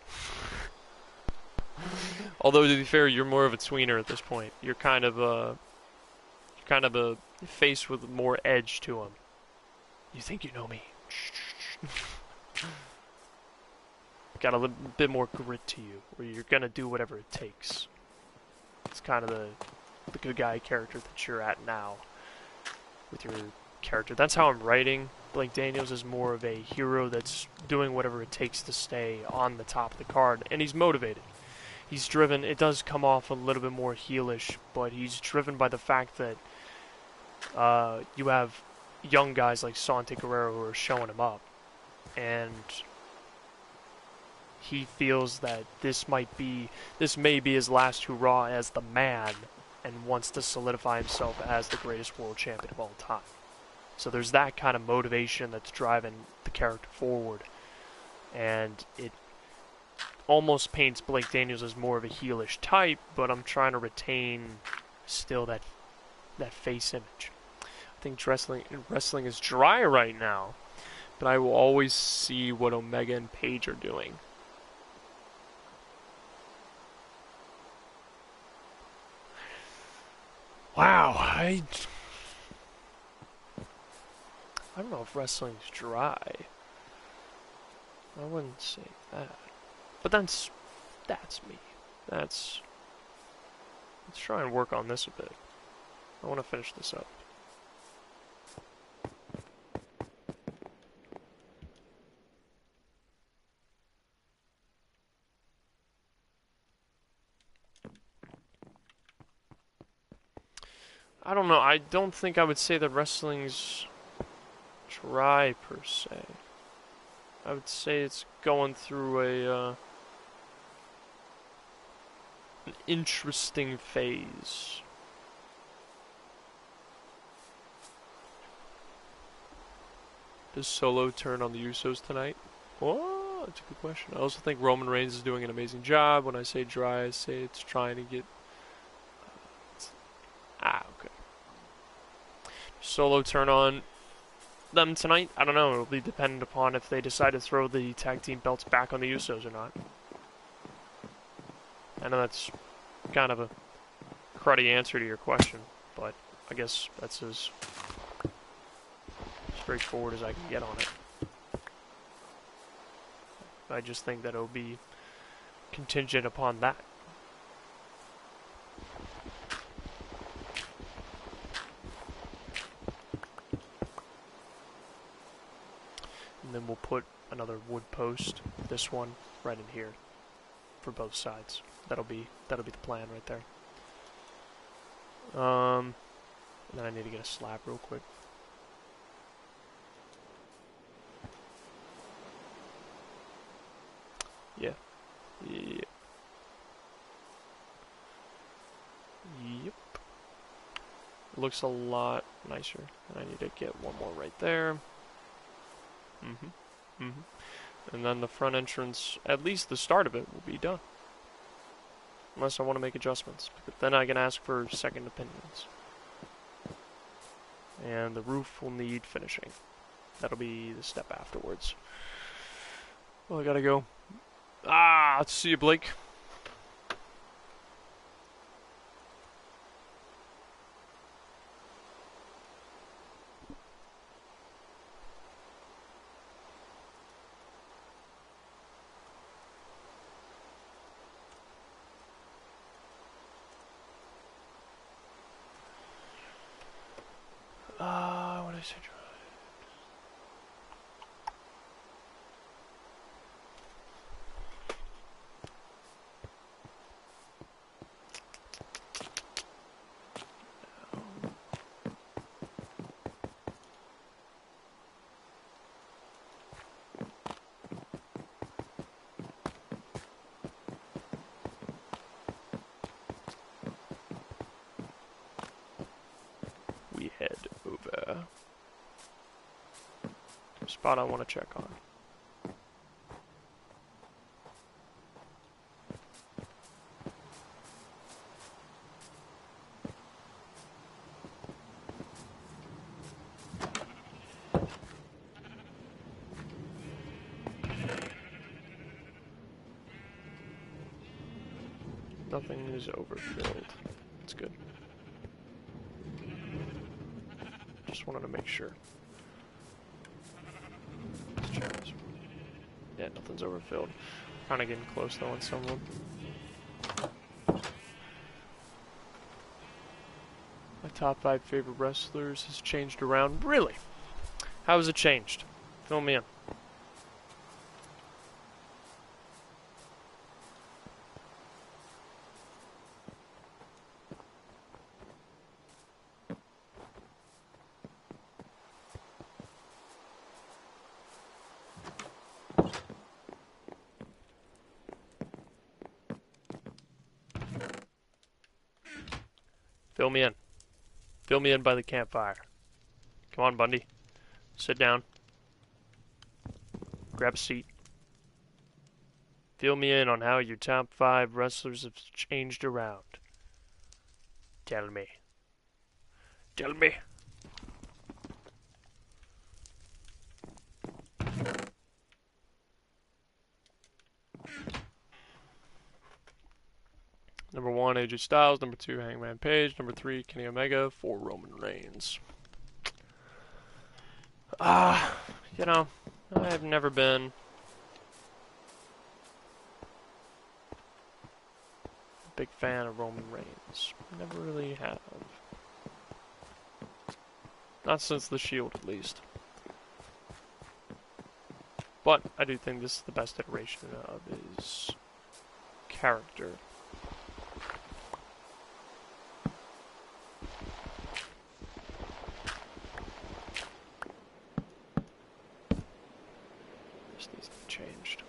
Speaker 1: Although to be fair, you're more of a tweener at this point. You're kind of a face with more edge to him. You think you know me? Got a little bit more grit to you, where you're gonna do whatever it takes. It's kind of the good guy character that you're at now with your character. That's how I'm writing. Blake Daniels is more of a hero that's doing whatever it takes to stay on the top of the card, and he's motivated. He's driven. It does come off a little bit more heelish, but he's driven by the fact that you have young guys like Santi Guerrero who are showing him up, and he feels that this may be his last hurrah as the man, and wants to solidify himself as the greatest world champion of all time. So there's that kind of motivation that's driving the character forward, and it almost paints Blake Daniels as more of a heelish type, but I'm trying to retain still that face image. I think wrestling is dry right now, but I will always see what Omega and Paige are doing. Wow, I don't know if wrestling's dry. I wouldn't say that. But that's me. Let's try and work on this a bit. I want to finish this up. I don't know. I don't think I would say that wrestling's dry per se. I would say it's going through an interesting phase. Does Solo turn on the Usos tonight? Oh, that's a good question. I also think Roman Reigns is doing an amazing job. When I say dry, I say it's trying to get... okay. Solo turn on them tonight? I don't know. It'll be dependent upon if they decide to throw the tag team belts back on the Usos or not. I know that's kind of a cruddy answer to your question, but I guess that's as straightforward as I can get on it. I just think that it'll be contingent upon that. And then we'll put another wood post, this one, right in here, for both sides. That'll be the plan right there. And then I need to get a slab real quick. Yeah. Yep. Yep. Looks a lot nicer. And I need to get one more right there. And then the front entrance, at least the start of it, will be done. Unless I want to make adjustments. But then I can ask for second opinions. And the roof will need finishing. That'll be the step afterwards. Well, I gotta go. Let's see you, Blake. What did I say? We head over. Spot I want to check on. Nothing is overfilled. That's good. Just wanted to make sure. Let's check this one. Yeah, nothing's overfilled. Kind of getting close though on some of them. My top 5 favorite wrestlers has changed around. Really? How has it changed? Fill me in. Fill me in. Fill me in by the campfire. Come on, Bundy. Sit down. Grab a seat. Fill me in on how your top 5 wrestlers have changed around. Tell me. Tell me. Number 1, AJ Styles. Number 2, Hangman Page. Number 3, Kenny Omega. 4, Roman Reigns. You know, I've never been a big fan of Roman Reigns. Never really have. Not since the Shield, at least. But I do think this is the best iteration of his character. Just needs to be changed.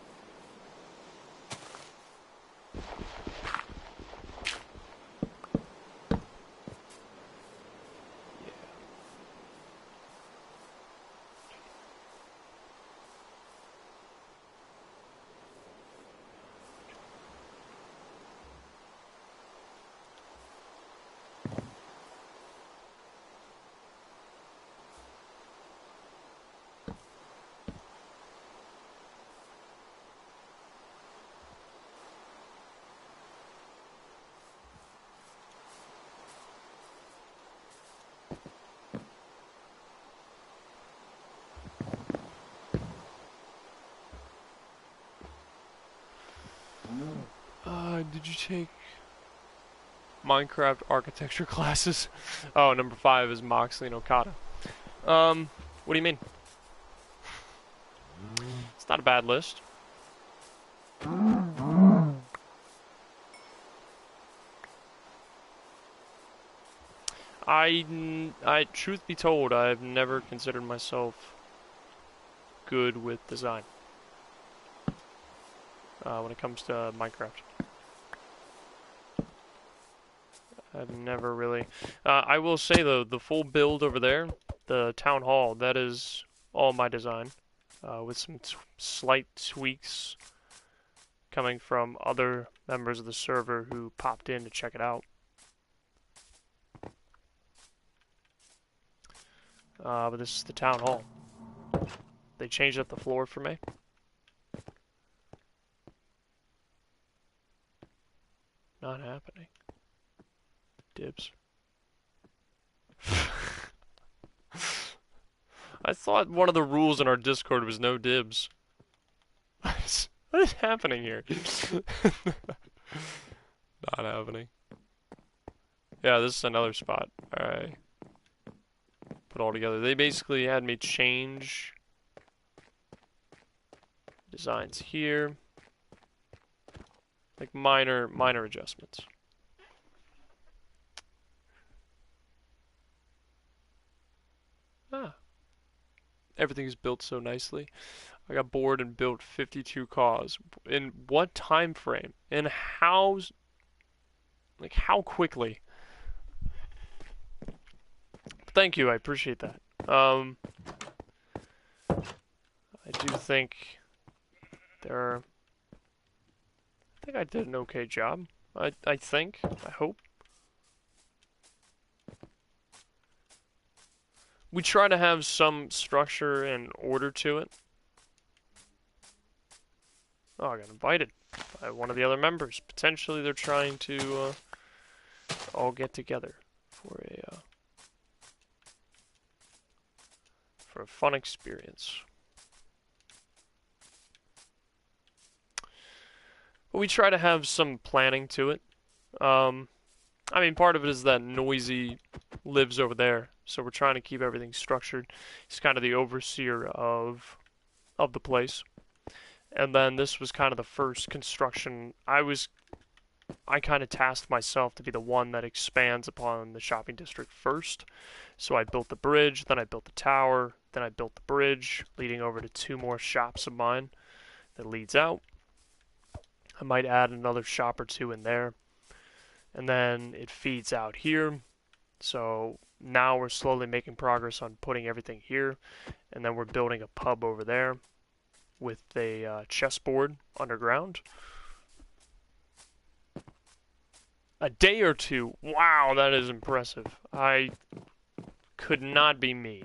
Speaker 1: Did you take Minecraft architecture classes? Oh, number 5 is Moxley and Okada. What do you mean? It's not a bad list. Truth be told, I've never considered myself good with design when it comes to Minecraft. I've never really. I will say though, the full build over there, the town hall, that is all my design, with some slight tweaks coming from other members of the server who popped in to check it out. But this is the town hall. They changed up the floor for me. Not happening. Dibs. I thought one of the rules in our Discord was no dibs. What is happening here? Not happening. Yeah, this is another spot. Alright. Put all together. They basically had me change designs here. Like minor adjustments. Everything is built so nicely. I got bored and built 52 cars. In what time frame? And how quickly? Thank you, I appreciate that. I do think I think I did an okay job. I think. I hope. We try to have some structure and order to it. Oh, I got invited by one of the other members. Potentially they're trying to all get together for a fun experience. But we try to have some planning to it. I mean, part of it is that Noisy lives over there, so we're trying to keep everything structured. He's kind of the overseer of the place. And then this was kind of the first construction. I kind of tasked myself to be the one that expands upon the shopping district first. So I built the bridge, then I built the tower, then I built the bridge, leading over to 2 more shops of mine that leads out. I might add another shop or 2 in there. And then it feeds out here. So now we're slowly making progress on putting everything here. And then we're building a pub over there with a chessboard underground. A day or 2. Wow, that is impressive. I could not be me.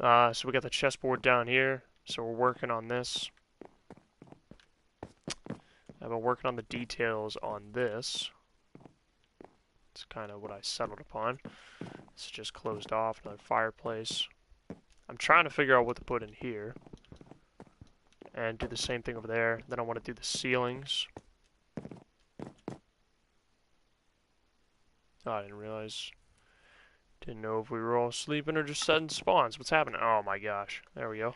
Speaker 1: So we got the chessboard down here. So we're working on this. I've been working on the details on this. It's kind of what I settled upon. It's just closed off, another fireplace. I'm trying to figure out what to put in here. And do the same thing over there. Then I want to do the ceilings. Oh, I didn't realize. Didn't know if we were all sleeping or just setting spawns. What's happening? Oh my gosh. There we go.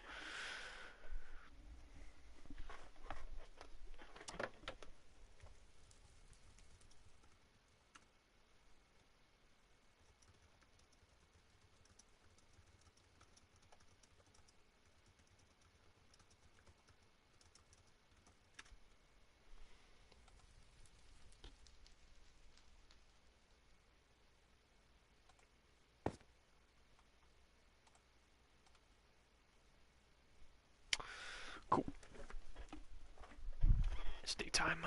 Speaker 1: Cool. It's daytime.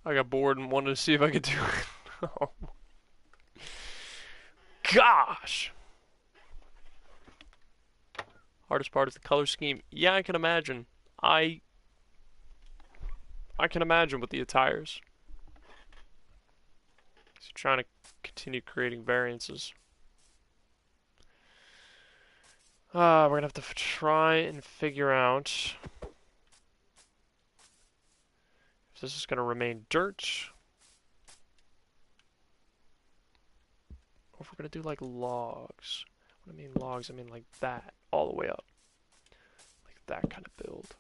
Speaker 1: I got bored and wanted to see if I could do it. Oh. Gosh! Hardest part is the color scheme. Yeah, I can imagine. I can imagine with the attires. So trying to continue creating variances. We're gonna have to try and figure out if this is gonna remain dirt, or if we're gonna do like logs. When I mean logs, I mean like that, all the way up. Like that kind of build.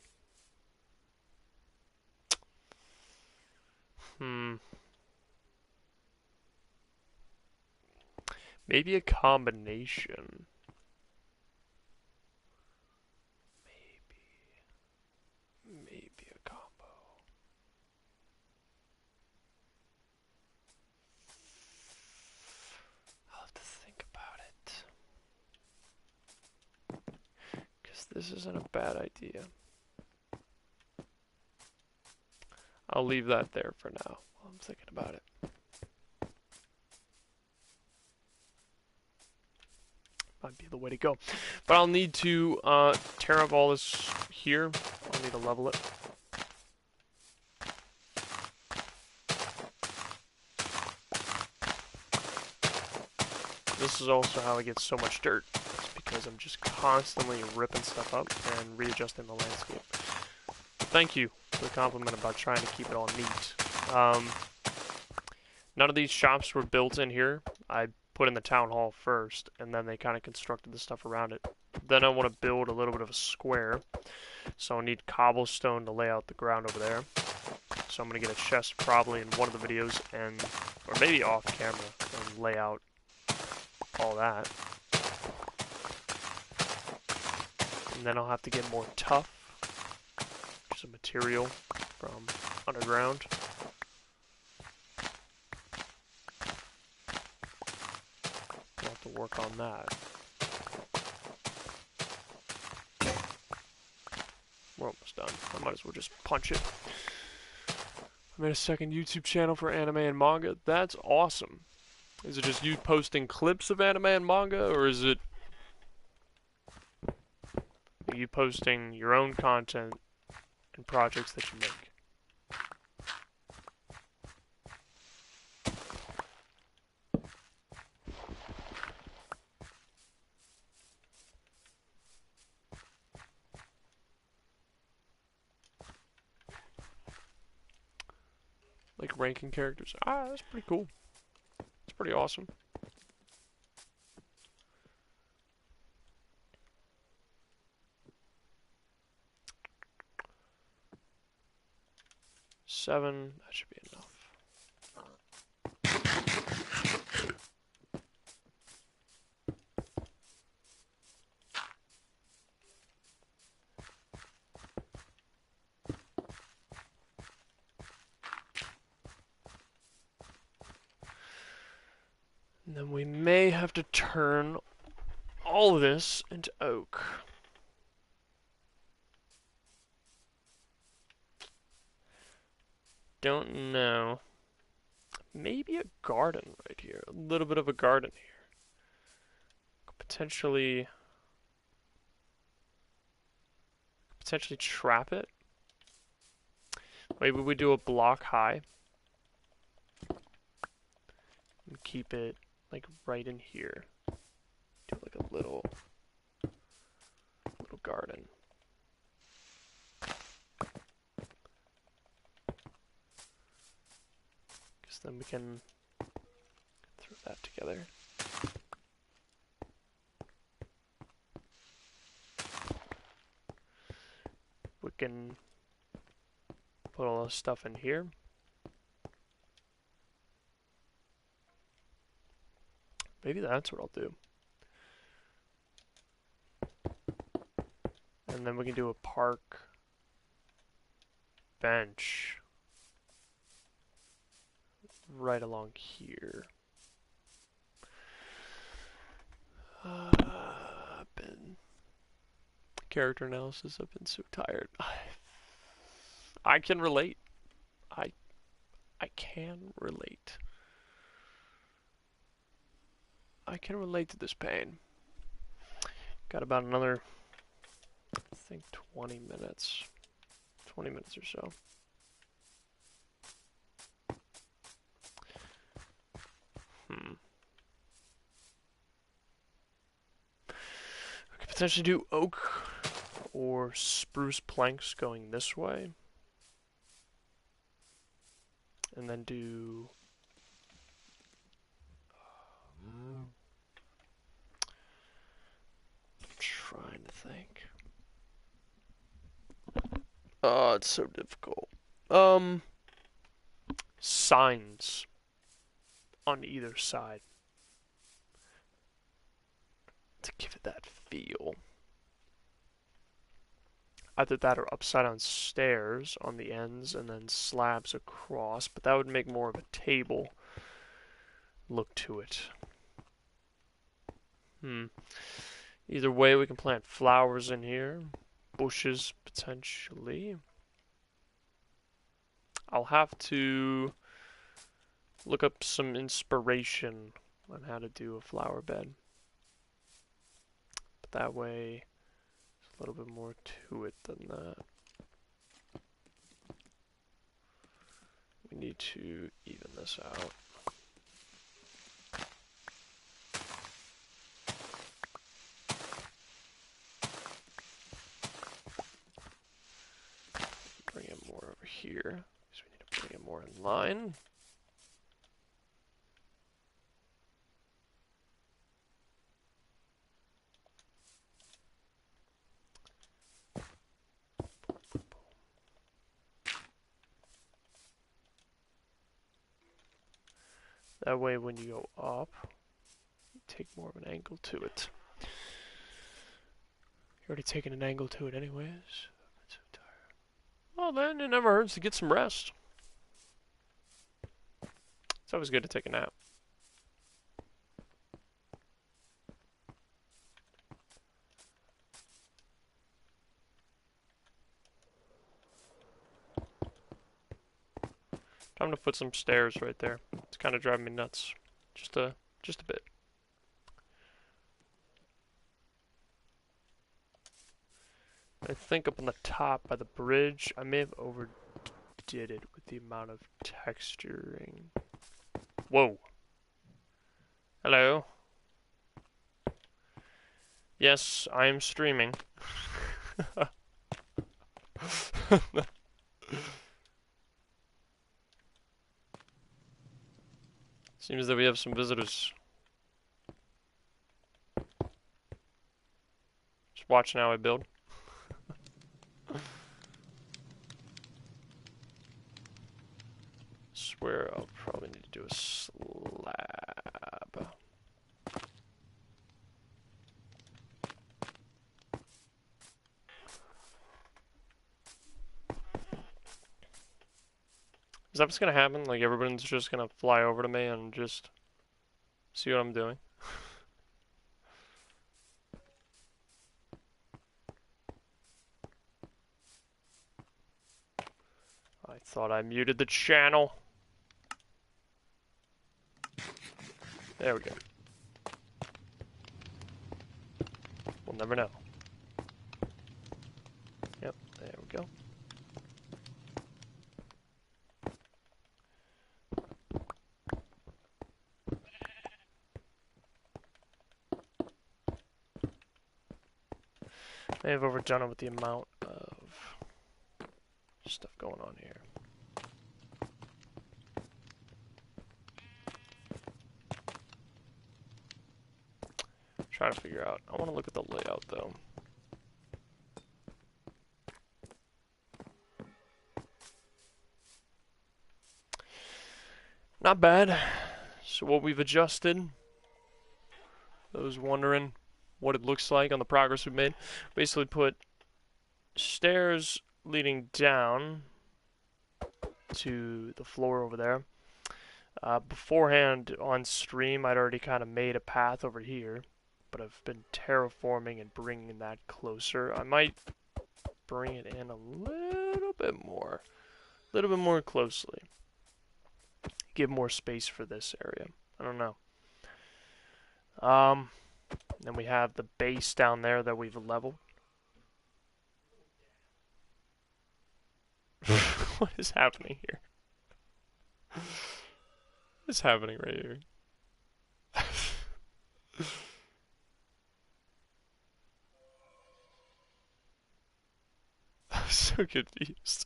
Speaker 1: Maybe a combination. Maybe a combo. I'll have to think about it. Because this isn't a bad idea. I'll leave that there for now while I'm thinking about it. Might be the way to go. But I'll need to tear up all this here. I'll need to level it. This is also how I get so much dirt. It's because I'm just constantly ripping stuff up and readjusting the landscape. Thank you for the compliment about trying to keep it all neat. None of these shops were built in here. I put in the town hall first, and then they kind of constructed the stuff around it. Then I want to build a little bit of a square, so I need cobblestone to lay out the ground over there. So I'm going to get a chest probably in one of the videos, or maybe off camera, and lay out all that. And then I'll have to get more tuff, which is a material from underground. I'll have to work on that. We're almost done. I might as well just punch it. I made a second YouTube channel for anime and manga. That's awesome. Is it just you posting clips of anime and manga, or is it you posting your own content and projects that you make? Like ranking characters? Ah, that's pretty cool. It's pretty awesome. Seven, that should be enough. And then we may have to turn all of this into oak. Don't know. Maybe a garden right here. A little bit of a garden here. Potentially trap it. Maybe we do a block high. And keep it like right in here. Do like a little garden. Because then we can throw that together. We can put all this stuff in here. Maybe that's what I'll do. And then we can do a park bench right along here. Character analysis, I've been so tired. I can relate. I can relate. I can relate to this pain. Got about another, I think 20 minutes. 20 minutes or so. We could potentially do oak or spruce planks going this way. And then do... I'm trying to think. Oh, it's so difficult. Signs on either side to give it that feel. Either that or upside down stairs on the ends and then slabs across, but that would make more of a table look to it. Either way, we can plant flowers in here, bushes potentially. I'll have to look up some inspiration on how to do a flower bed. But that way, there's a little bit more to it than that. We need to even this out. Bring it more over here, because we need to bring it more in line. That way when you go up, you take more of an angle to it. You're already taking an angle to it anyways. I'm so tired. Well then, it never hurts to get some rest. It's always good to take a nap. Time to put some stairs right there. It's kind of driving me nuts. just a bit. I think up on the top by the bridge, I may have overdid it with the amount of texturing. Whoa. Hello. Yes, I am streaming. Seems that we have some visitors. Just watching how I build. Swear I'll probably need to do a slab. Is that what's gonna happen? Like everyone's just gonna fly over to me and just see what I'm doing? I thought I muted the channel. There we go. We'll never know. Yep, there we go. May have overdone it with the amount of stuff going on here. Trying to figure out. I want to look at the layout though. Not bad. So what we've adjusted, those wondering what it looks like on the progress we've made, basically put stairs leading down to the floor over there. Beforehand on stream, I'd already kind of made a path over here, but I've been terraforming and bringing that closer. I might bring it in a little bit more closely. Give more space for this area. I don't know. Then we have the base down there that we've leveled. What is happening here? What is happening right here? I'm so confused.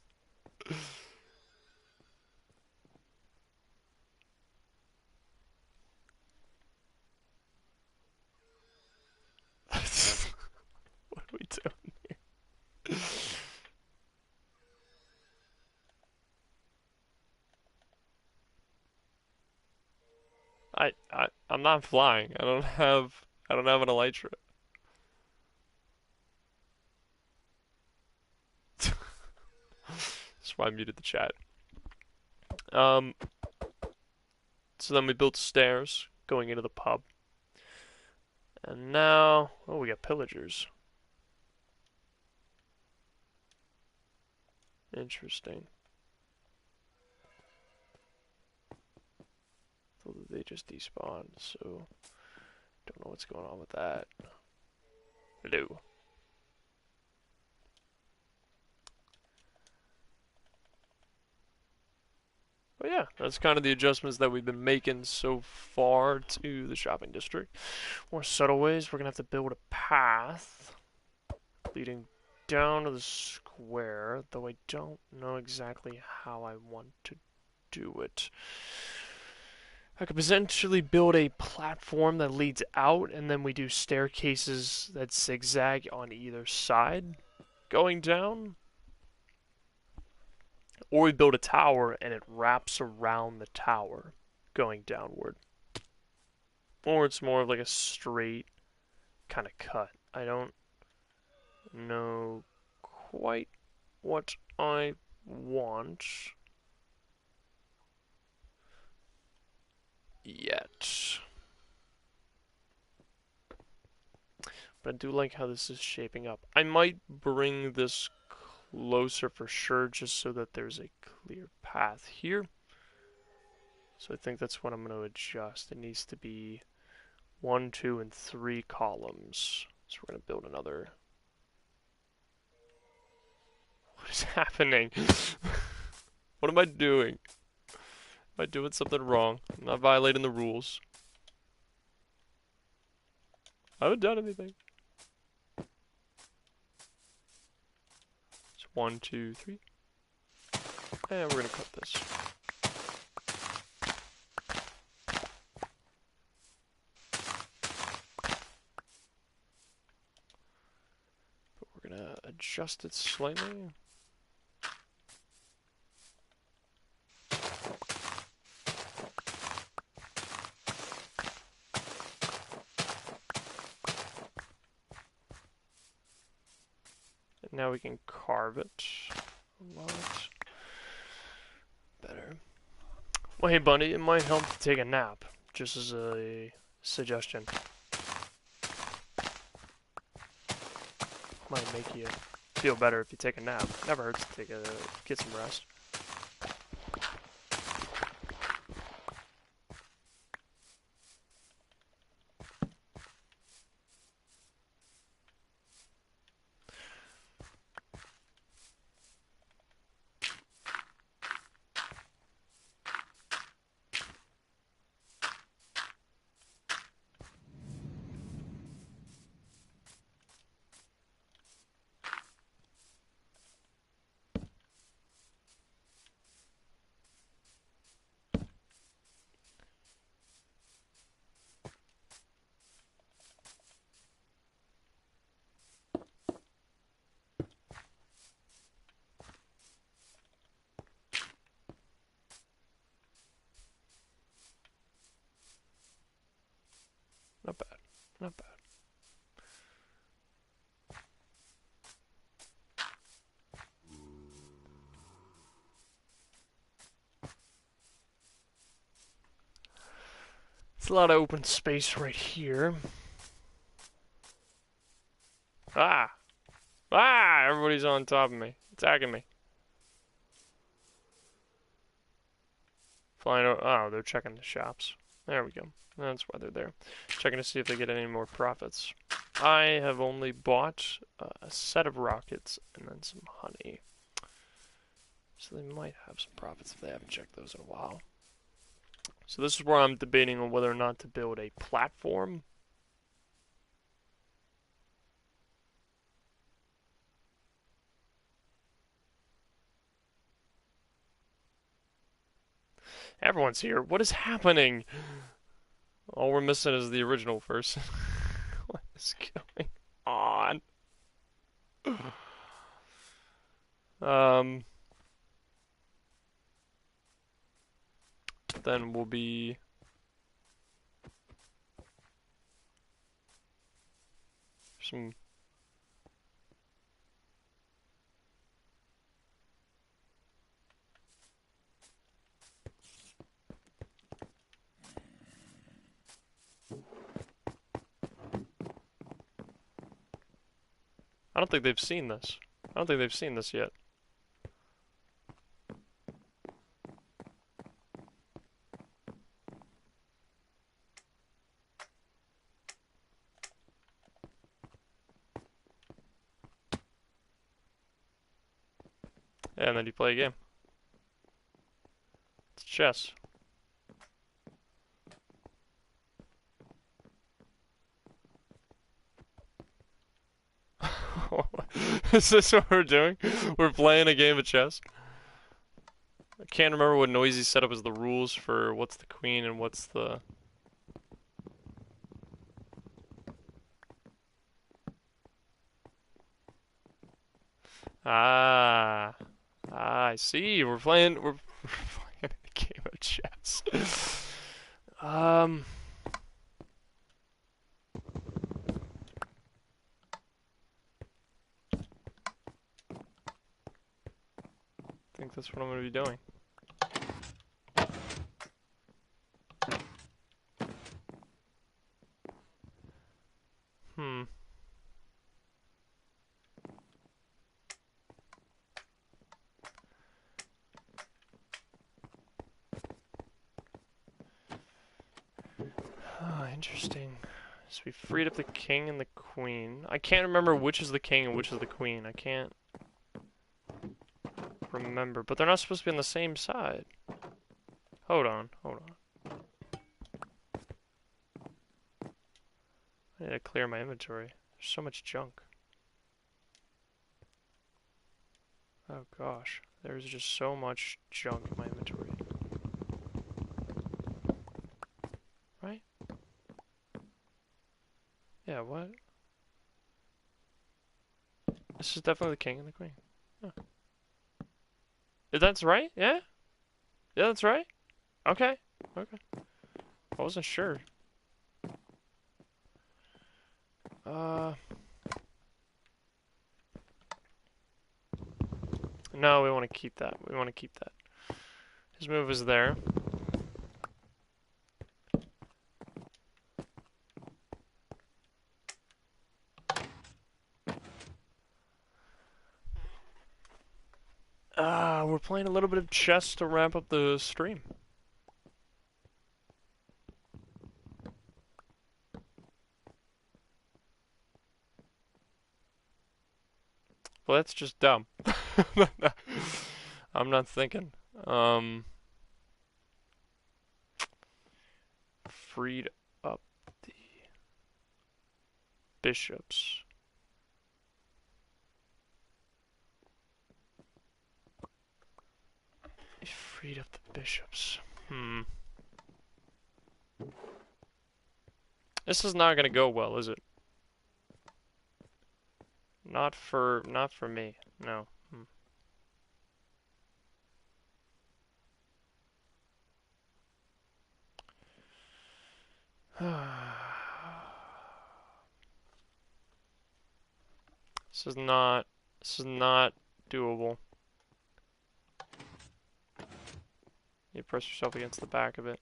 Speaker 1: What are we doing here? I'm not flying. I don't have an elytra. That's why I muted the chat. So then we built stairs going into the pub. And now, oh, we got pillagers. Interesting. Thought that they just despawned, so don't know what's going on with that. Hello. But yeah, that's kind of the adjustments that we've been making so far to the shopping district. More subtle ways, we're gonna have to build a path leading down to the square, though I don't know exactly how I want to do it. I could potentially build a platform that leads out, and then we do staircases that zigzag on either side going down. Or we build a tower and it wraps around the tower going downward. Or it's more of like a straight kind of cut. I don't know quite what I want yet. But I do like how this is shaping up. I might bring this closer for sure, just so that there's a clear path here. So I think that's what I'm going to adjust. It needs to be 1, 2, and 3 columns. So we're going to build another. What is happening? What am I doing? Am I doing something wrong? I'm not violating the rules. I haven't done anything. It's 1, 2, 3. And we're going to cut this. But we're going to adjust it slightly. Now we can carve it a lot better. Well, hey, buddy, it might help to take a nap, just as a suggestion. Might make you feel better if you take a nap. Never hurts to get some rest. Not bad. Not bad. It's a lot of open space right here. Ah! Ah! Everybody's on top of me. Attacking me. Flying over. Oh, they're checking the shops. There we go. That's why they're there. Checking to see if they get any more profits. I have only bought a set of rockets and then some honey. So they might have some profits if they haven't checked those in a while. So this is where I'm debating on whether or not to build a platform. Everyone's here. What is happening? All we're missing is the original person. What is going on? Then we'll be some. I don't think they've seen this. I don't think they've seen this yet. Yeah, and then you play a game. It's chess. Is this what we're doing? We're playing a game of chess? I can't remember what Noisy set up as the rules for what's the queen and what's the... Ah, I see. We're playing a game of chess. I think that's what I'm gonna be doing. Interesting. So we freed up the king and the queen. I can't remember which is the king and which is the queen. I can't remember. But they're not supposed to be on the same side. Hold on, hold on. I need to clear my inventory. There's so much junk. Oh gosh. There's just so much junk in my inventory. Right? Yeah, what? This is definitely the king and the queen. Huh. That's right? Yeah? Yeah, that's right? Okay. Okay. I wasn't sure. No, we want to keep that. We want to keep that. His move is there. We're playing a little bit of chess to wrap up the stream. Well, that's just dumb. I'm not thinking. Freed up the bishops. Freed up the bishops. This is not gonna go well, is it? Not for me. No. This is not doable. You press yourself against the back of it.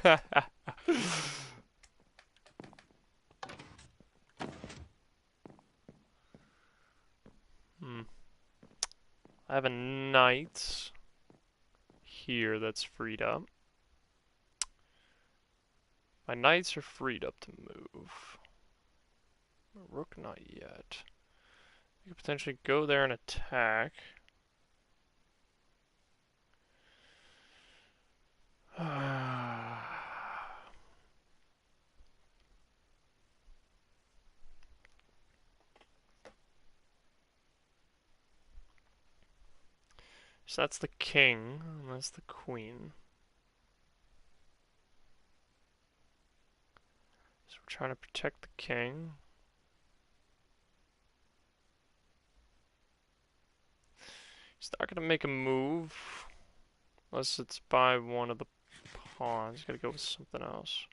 Speaker 1: I have a knight here that's freed up. My knights are freed up to move. Rook not yet. You could potentially go there and attack. So that's the king, and that's the queen. So we're trying to protect the king. He's not going to make a move unless it's by one of the pawns. He's got to go with something else.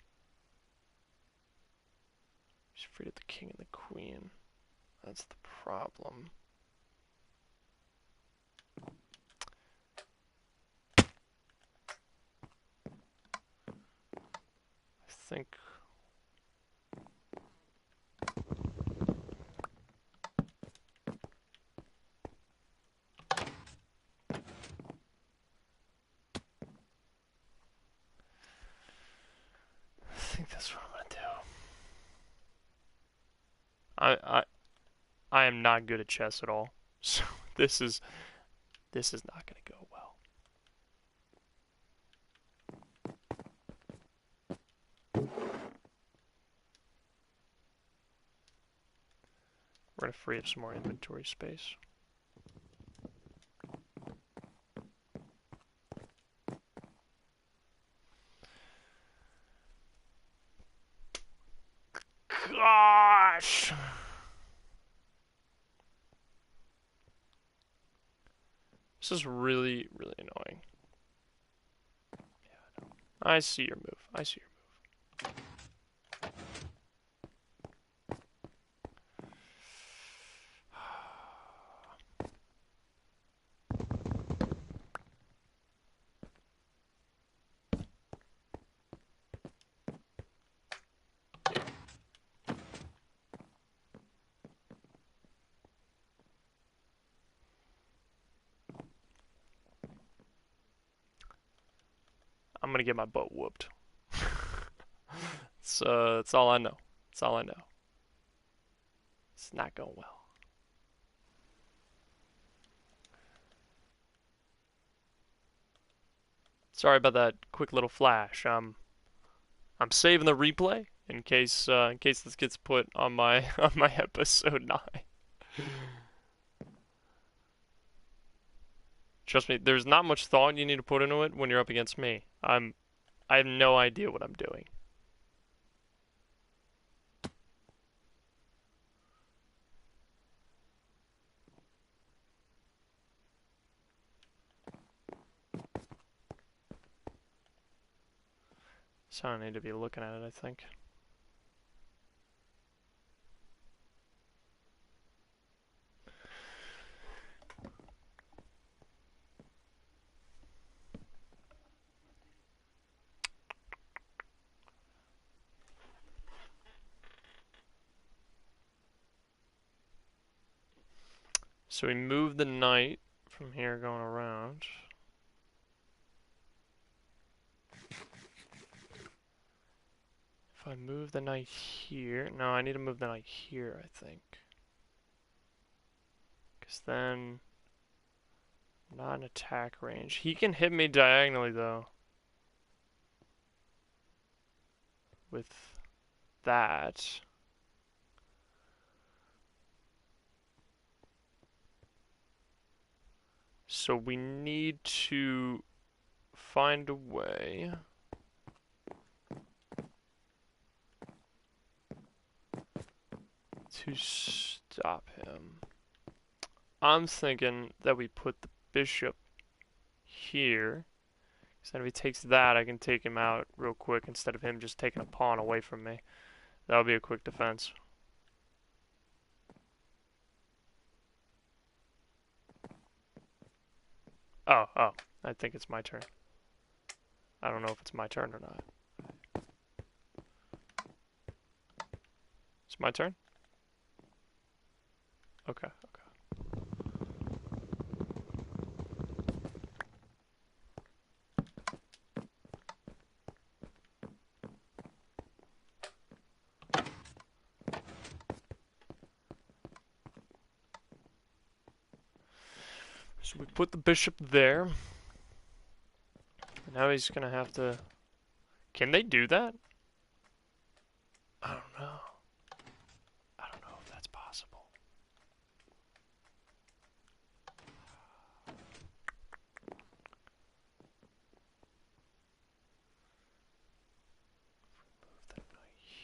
Speaker 1: He's freed up the king and the queen. That's the problem. I think... that's what I'm gonna do. I am not good at chess at all, so this is not gonna go well. We're gonna free up some more inventory space. Gosh! This is really, really annoying. Yeah, I see your move. I see your move. I'm gonna get my butt whooped. It's all I know. It's all I know. It's not going well. Sorry about that quick little flash. I'm saving the replay in case this gets put on my on my episode 9. Trust me, there's not much thought you need to put into it when you're up against me. I have no idea what I'm doing. So I need to be looking at it, I think. So we move the knight from here going around. If I move the knight here... No, I need to move the knight here, I think. Because then... I'm not in attack range. He can hit me diagonally, though. With that. So we need to find a way to stop him. I'm thinking that we put the bishop here. So then if he takes that, I can take him out real quick instead of him just taking a pawn away from me. That'll be a quick defense. Oh, I think it's my turn. I don't know if it's my turn or not. It's my turn? Okay. So we put the bishop there. Now he's gonna have to... Can they do that? I don't know. I don't know if that's possible. Move the knight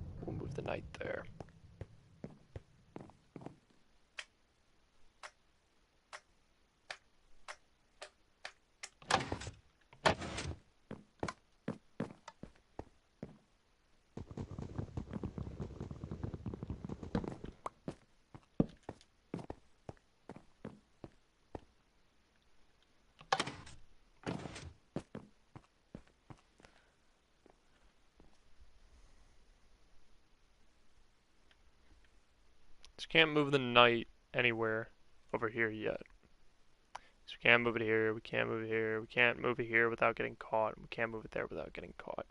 Speaker 1: here. We'll move the knight there. So we can't move the knight anywhere over here yet. So we can't move it here, we can't move it here, we can't move it here without getting caught, we can't move it there without getting caught.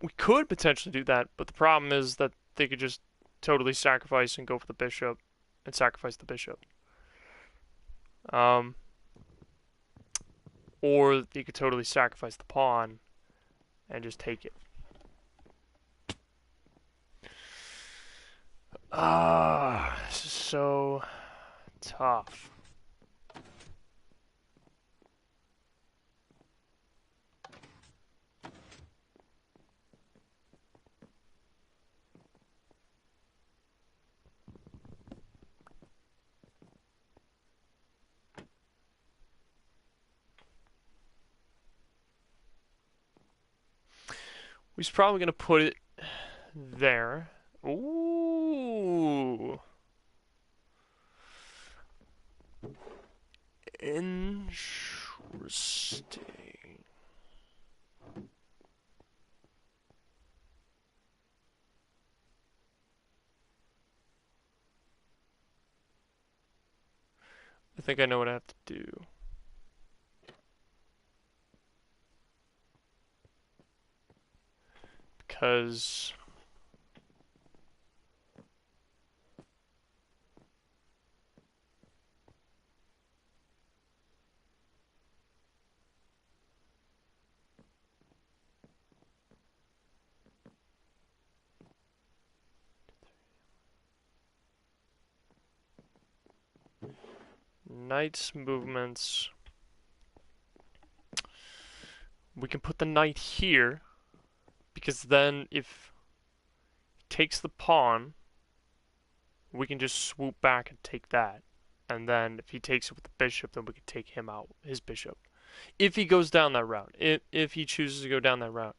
Speaker 1: We could potentially do that, but the problem is that they could just totally sacrifice and go for the bishop and sacrifice the bishop. Or they could totally sacrifice the pawn and just take it. This is so tough. He's probably going to put it there. Ooh. Interesting. I think I know what I have to do. Because... knight's movements... We can put the knight here, because then if he takes the pawn, we can just swoop back and take that. And then if he takes it with the bishop, then we can take him out, his bishop. If he goes down that route, if he chooses to go down that route.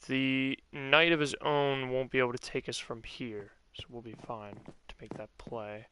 Speaker 1: The knight of his own won't be able to take us from here, so we'll be fine to make that play.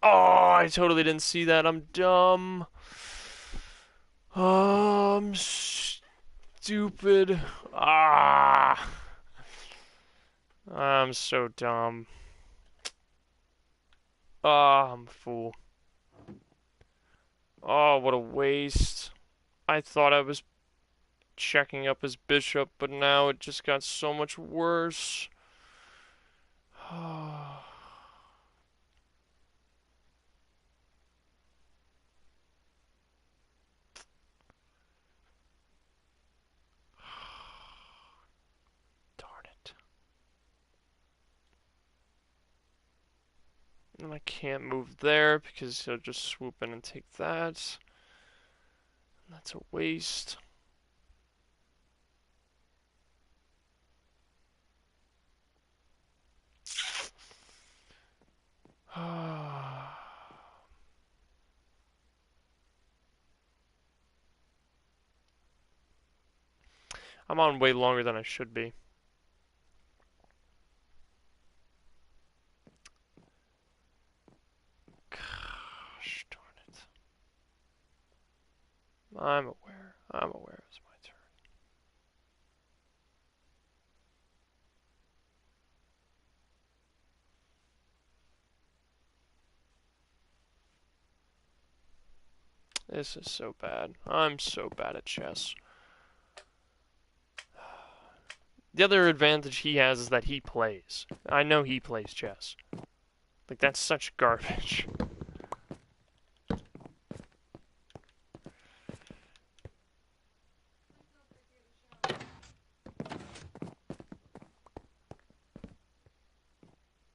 Speaker 1: Oh, I totally didn't see that. I'm dumb. Oh, I'm stupid. Ah. I'm so dumb. Ah, I'm a fool. Oh, what a waste. I thought I was checking up his bishop, but now it just got so much worse. Darn it. And I can't move there because he'll just swoop in and take that. That's a waste. I'm on way longer than I should be. Gosh darn it. I'm aware. I'm aware it's my turn. This is so bad. I'm so bad at chess. The other advantage he has is that he plays. I know he plays chess. Like, that's such garbage.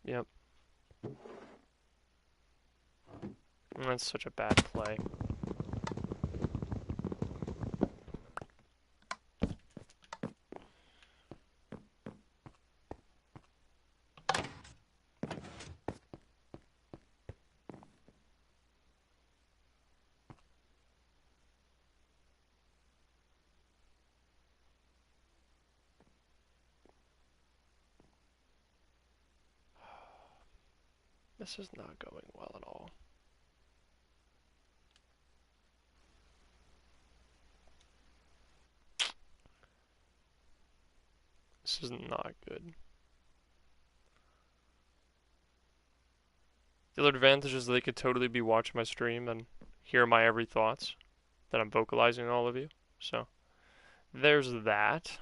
Speaker 1: Yep. That's such a bad play. This is not going well at all. This is not good. The other advantage is they could totally be watching my stream and hear my every thoughts that I'm vocalizing to all of you. So, there's that.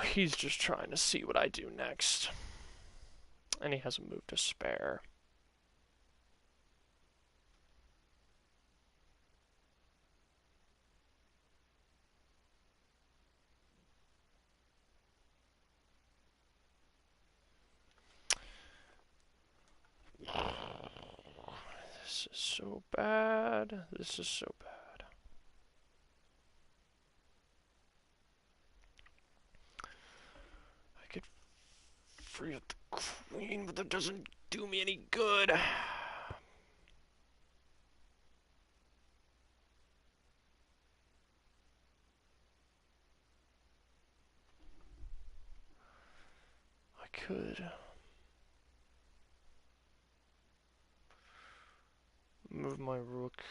Speaker 1: He's just trying to see what I do next. And he has a move to spare. This is so bad. This is so bad. free up the queen, but that doesn't do me any good. I could move my rook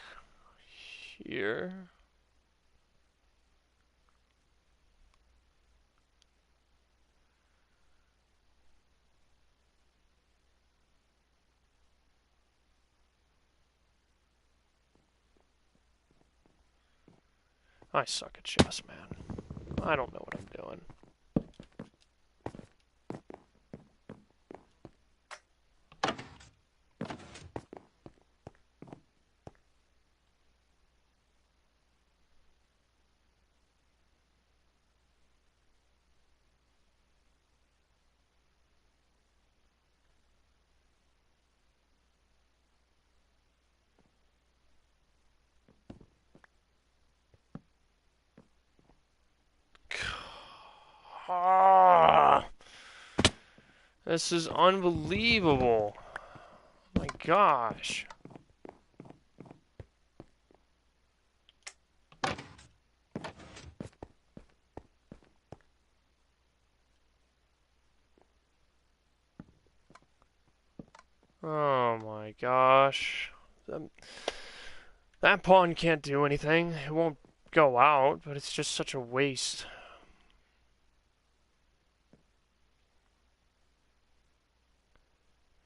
Speaker 1: here. I suck at chess, man. I don't know what I'm doing. Ah, this is unbelievable. My gosh. Oh my gosh. That pawn can't do anything. It won't go out, but it's just such a waste.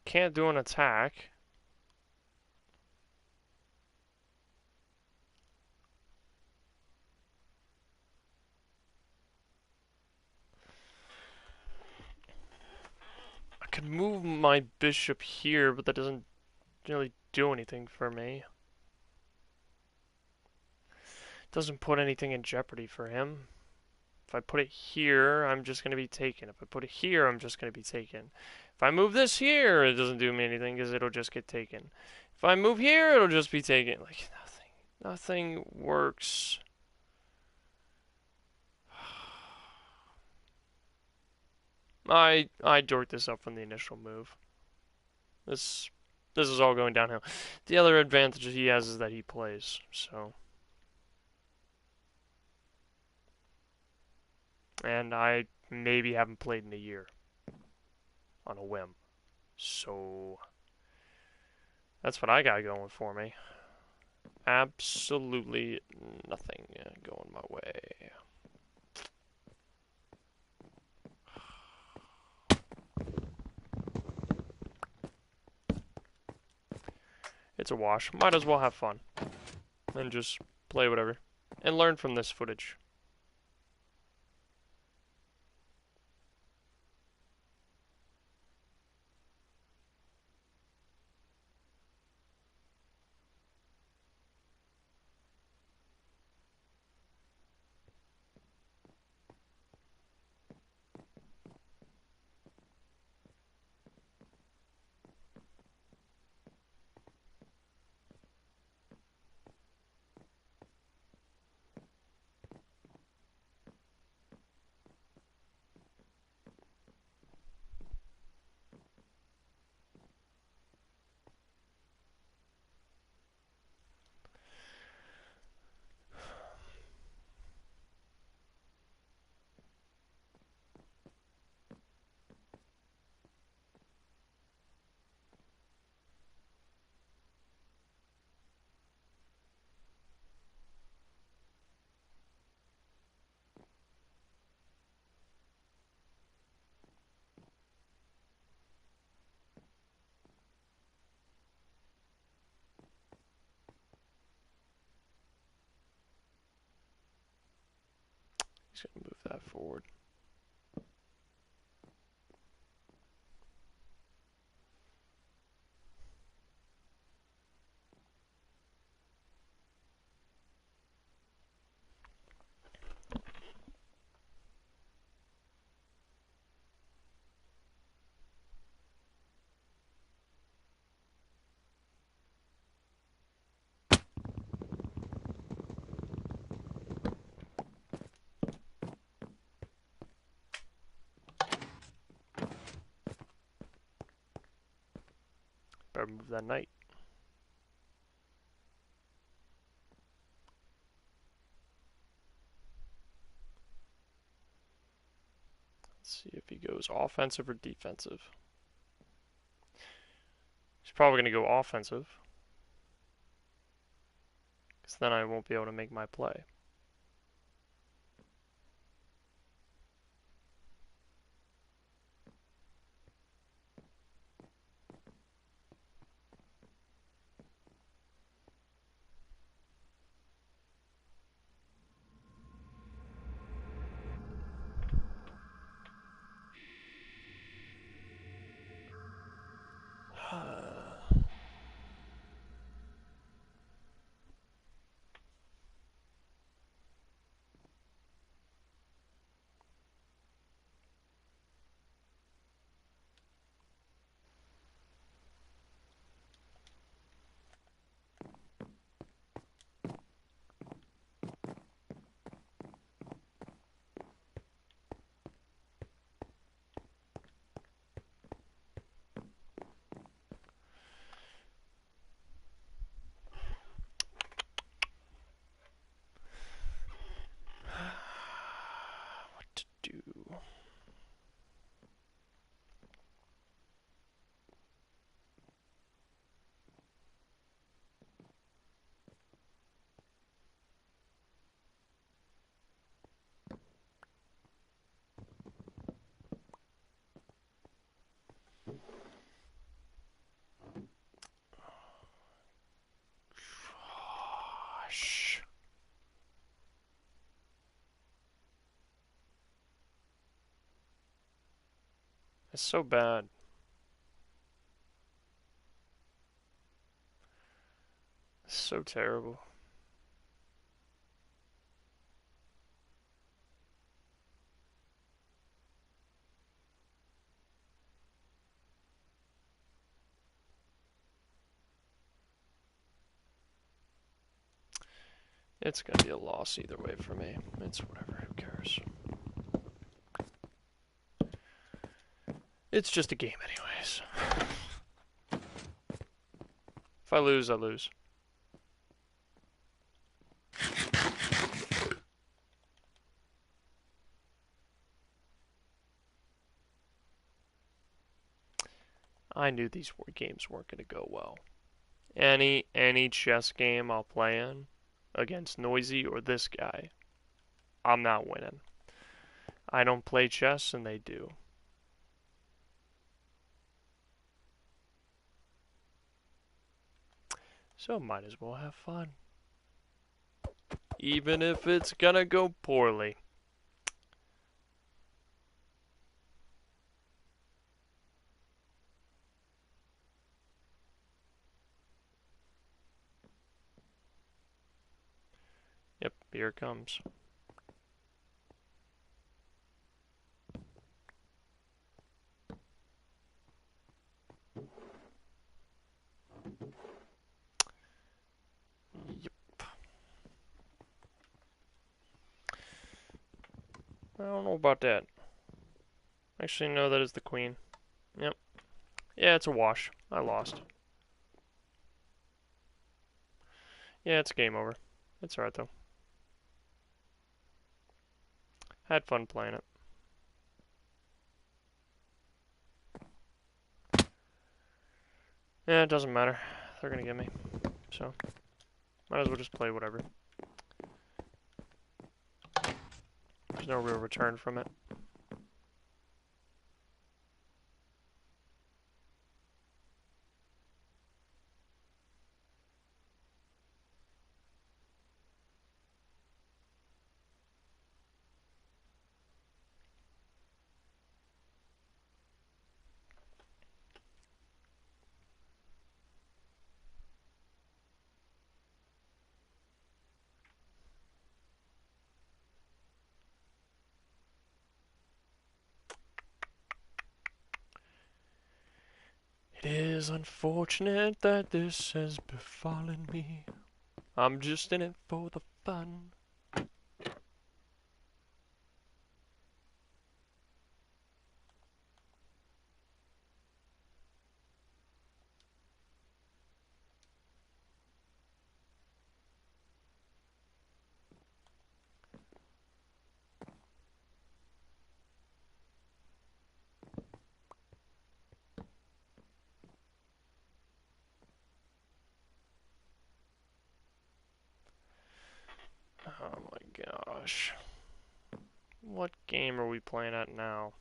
Speaker 1: Can't do an attack. I could move my bishop here, but that doesn't really do anything for me. Doesn't put anything in jeopardy for him. If I put it here, I'm just going to be taken. If I put it here, I'm just going to be taken. If I move this here, it doesn't do me anything because it'll just get taken. If I move here, it'll just be taken. Like, nothing works. I dorked this up from the initial move. This is all going downhill. The other advantage he has is that he plays, so. And I maybe haven't played in a year on a whim. So that's what I got going for me. Absolutely nothing going my way. It's a wash. Might as well have fun. And just play whatever. And learn from this footage. Just gonna move that forward. Better move that knight. Let's see if he goes offensive or defensive. He's probably going to go offensive. Because then I won't be able to make my play. What to do? Gosh. It's so bad. It's so terrible. It's gonna be a loss either way for me. It's whatever, who cares? It's just a game anyways. If I lose, I lose. I knew these games weren't gonna go well. Any chess game I'll play in against Noisy or this guy, I'm not winning. I don't play chess and they do. So might as well have fun. Even if it's gonna go poorly. Yep, here it comes. Yep. I don't know about that. Actually, no, that is the queen. Yep. Yeah, it's a wash. I lost. Yeah, it's game over. It's alright, though. Had fun playing it. Yeah, it doesn't matter. They're gonna get me. So, might as well just play whatever. There's no real return from it. It is unfortunate that this has befallen me. I'm just in it for the fun. gosh. What game are we playing at now?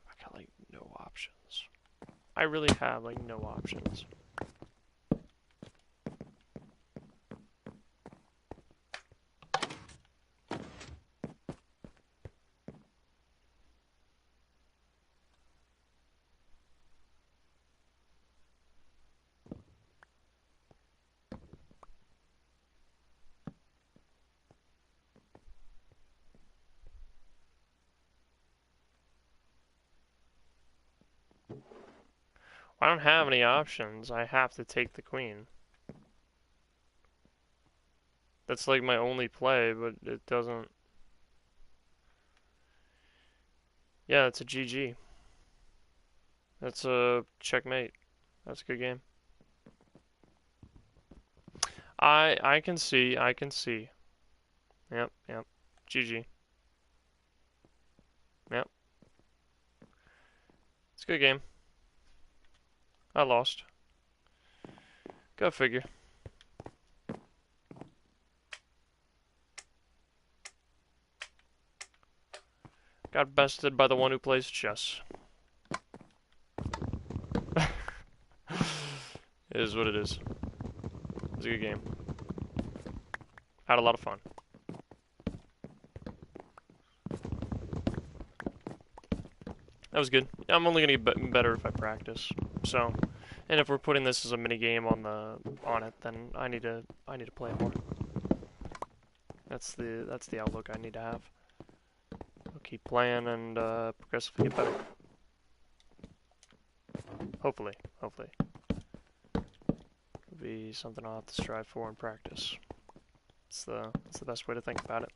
Speaker 1: I got like no options. I really have like no options. I don't have any options. I have to take the queen. That's like my only play, but it doesn't... Yeah, it's a GG. That's a checkmate. That's a good game. I can see. Yep. GG. Yep. It's a good game. I lost. Go figure. Got bested by the one who plays chess. It is what it is. It's a good game. Had a lot of fun. That was good. I'm only gonna get better if I practice. So, and if we're putting this as a mini game on it, then I need to play more. That's the outlook I need to have. I'll keep playing and progressively get better. Hopefully. It'll be something I'll have to strive for in practice. It's the best way to think about it.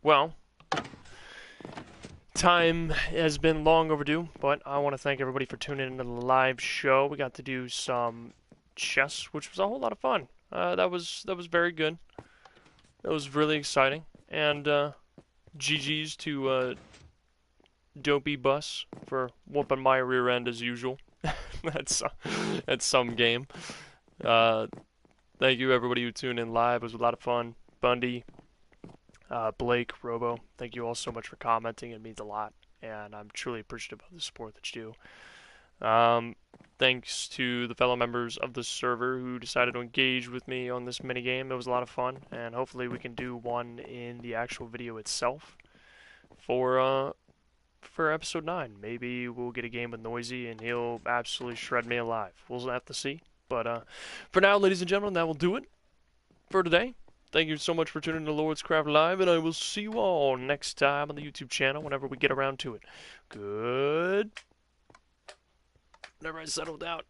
Speaker 1: Well, time has been long overdue, but I want to thank everybody for tuning into the live show. We got to do some chess, which was a whole lot of fun. That was very good. That was really exciting. And GG's to Dopey Bus for whooping my rear end as usual. That's some game. Thank you everybody who tuned in live. It was a lot of fun. Bundy, Blake, Robo, thank you all so much for commenting. It means a lot, and I'm truly appreciative of the support that you do. Thanks to the fellow members of the server who decided to engage with me on this minigame. It was a lot of fun, and hopefully we can do one in the actual video itself for episode 9. Maybe we'll get a game with Noisy, and he'll absolutely shred me alive. We'll have to see. But for now, ladies and gentlemen, that will do it for today. Thank you so much for tuning in to LordsCraft Live, and I will see you all next time on the YouTube channel whenever we get around to it. Good. Whenever I settle down.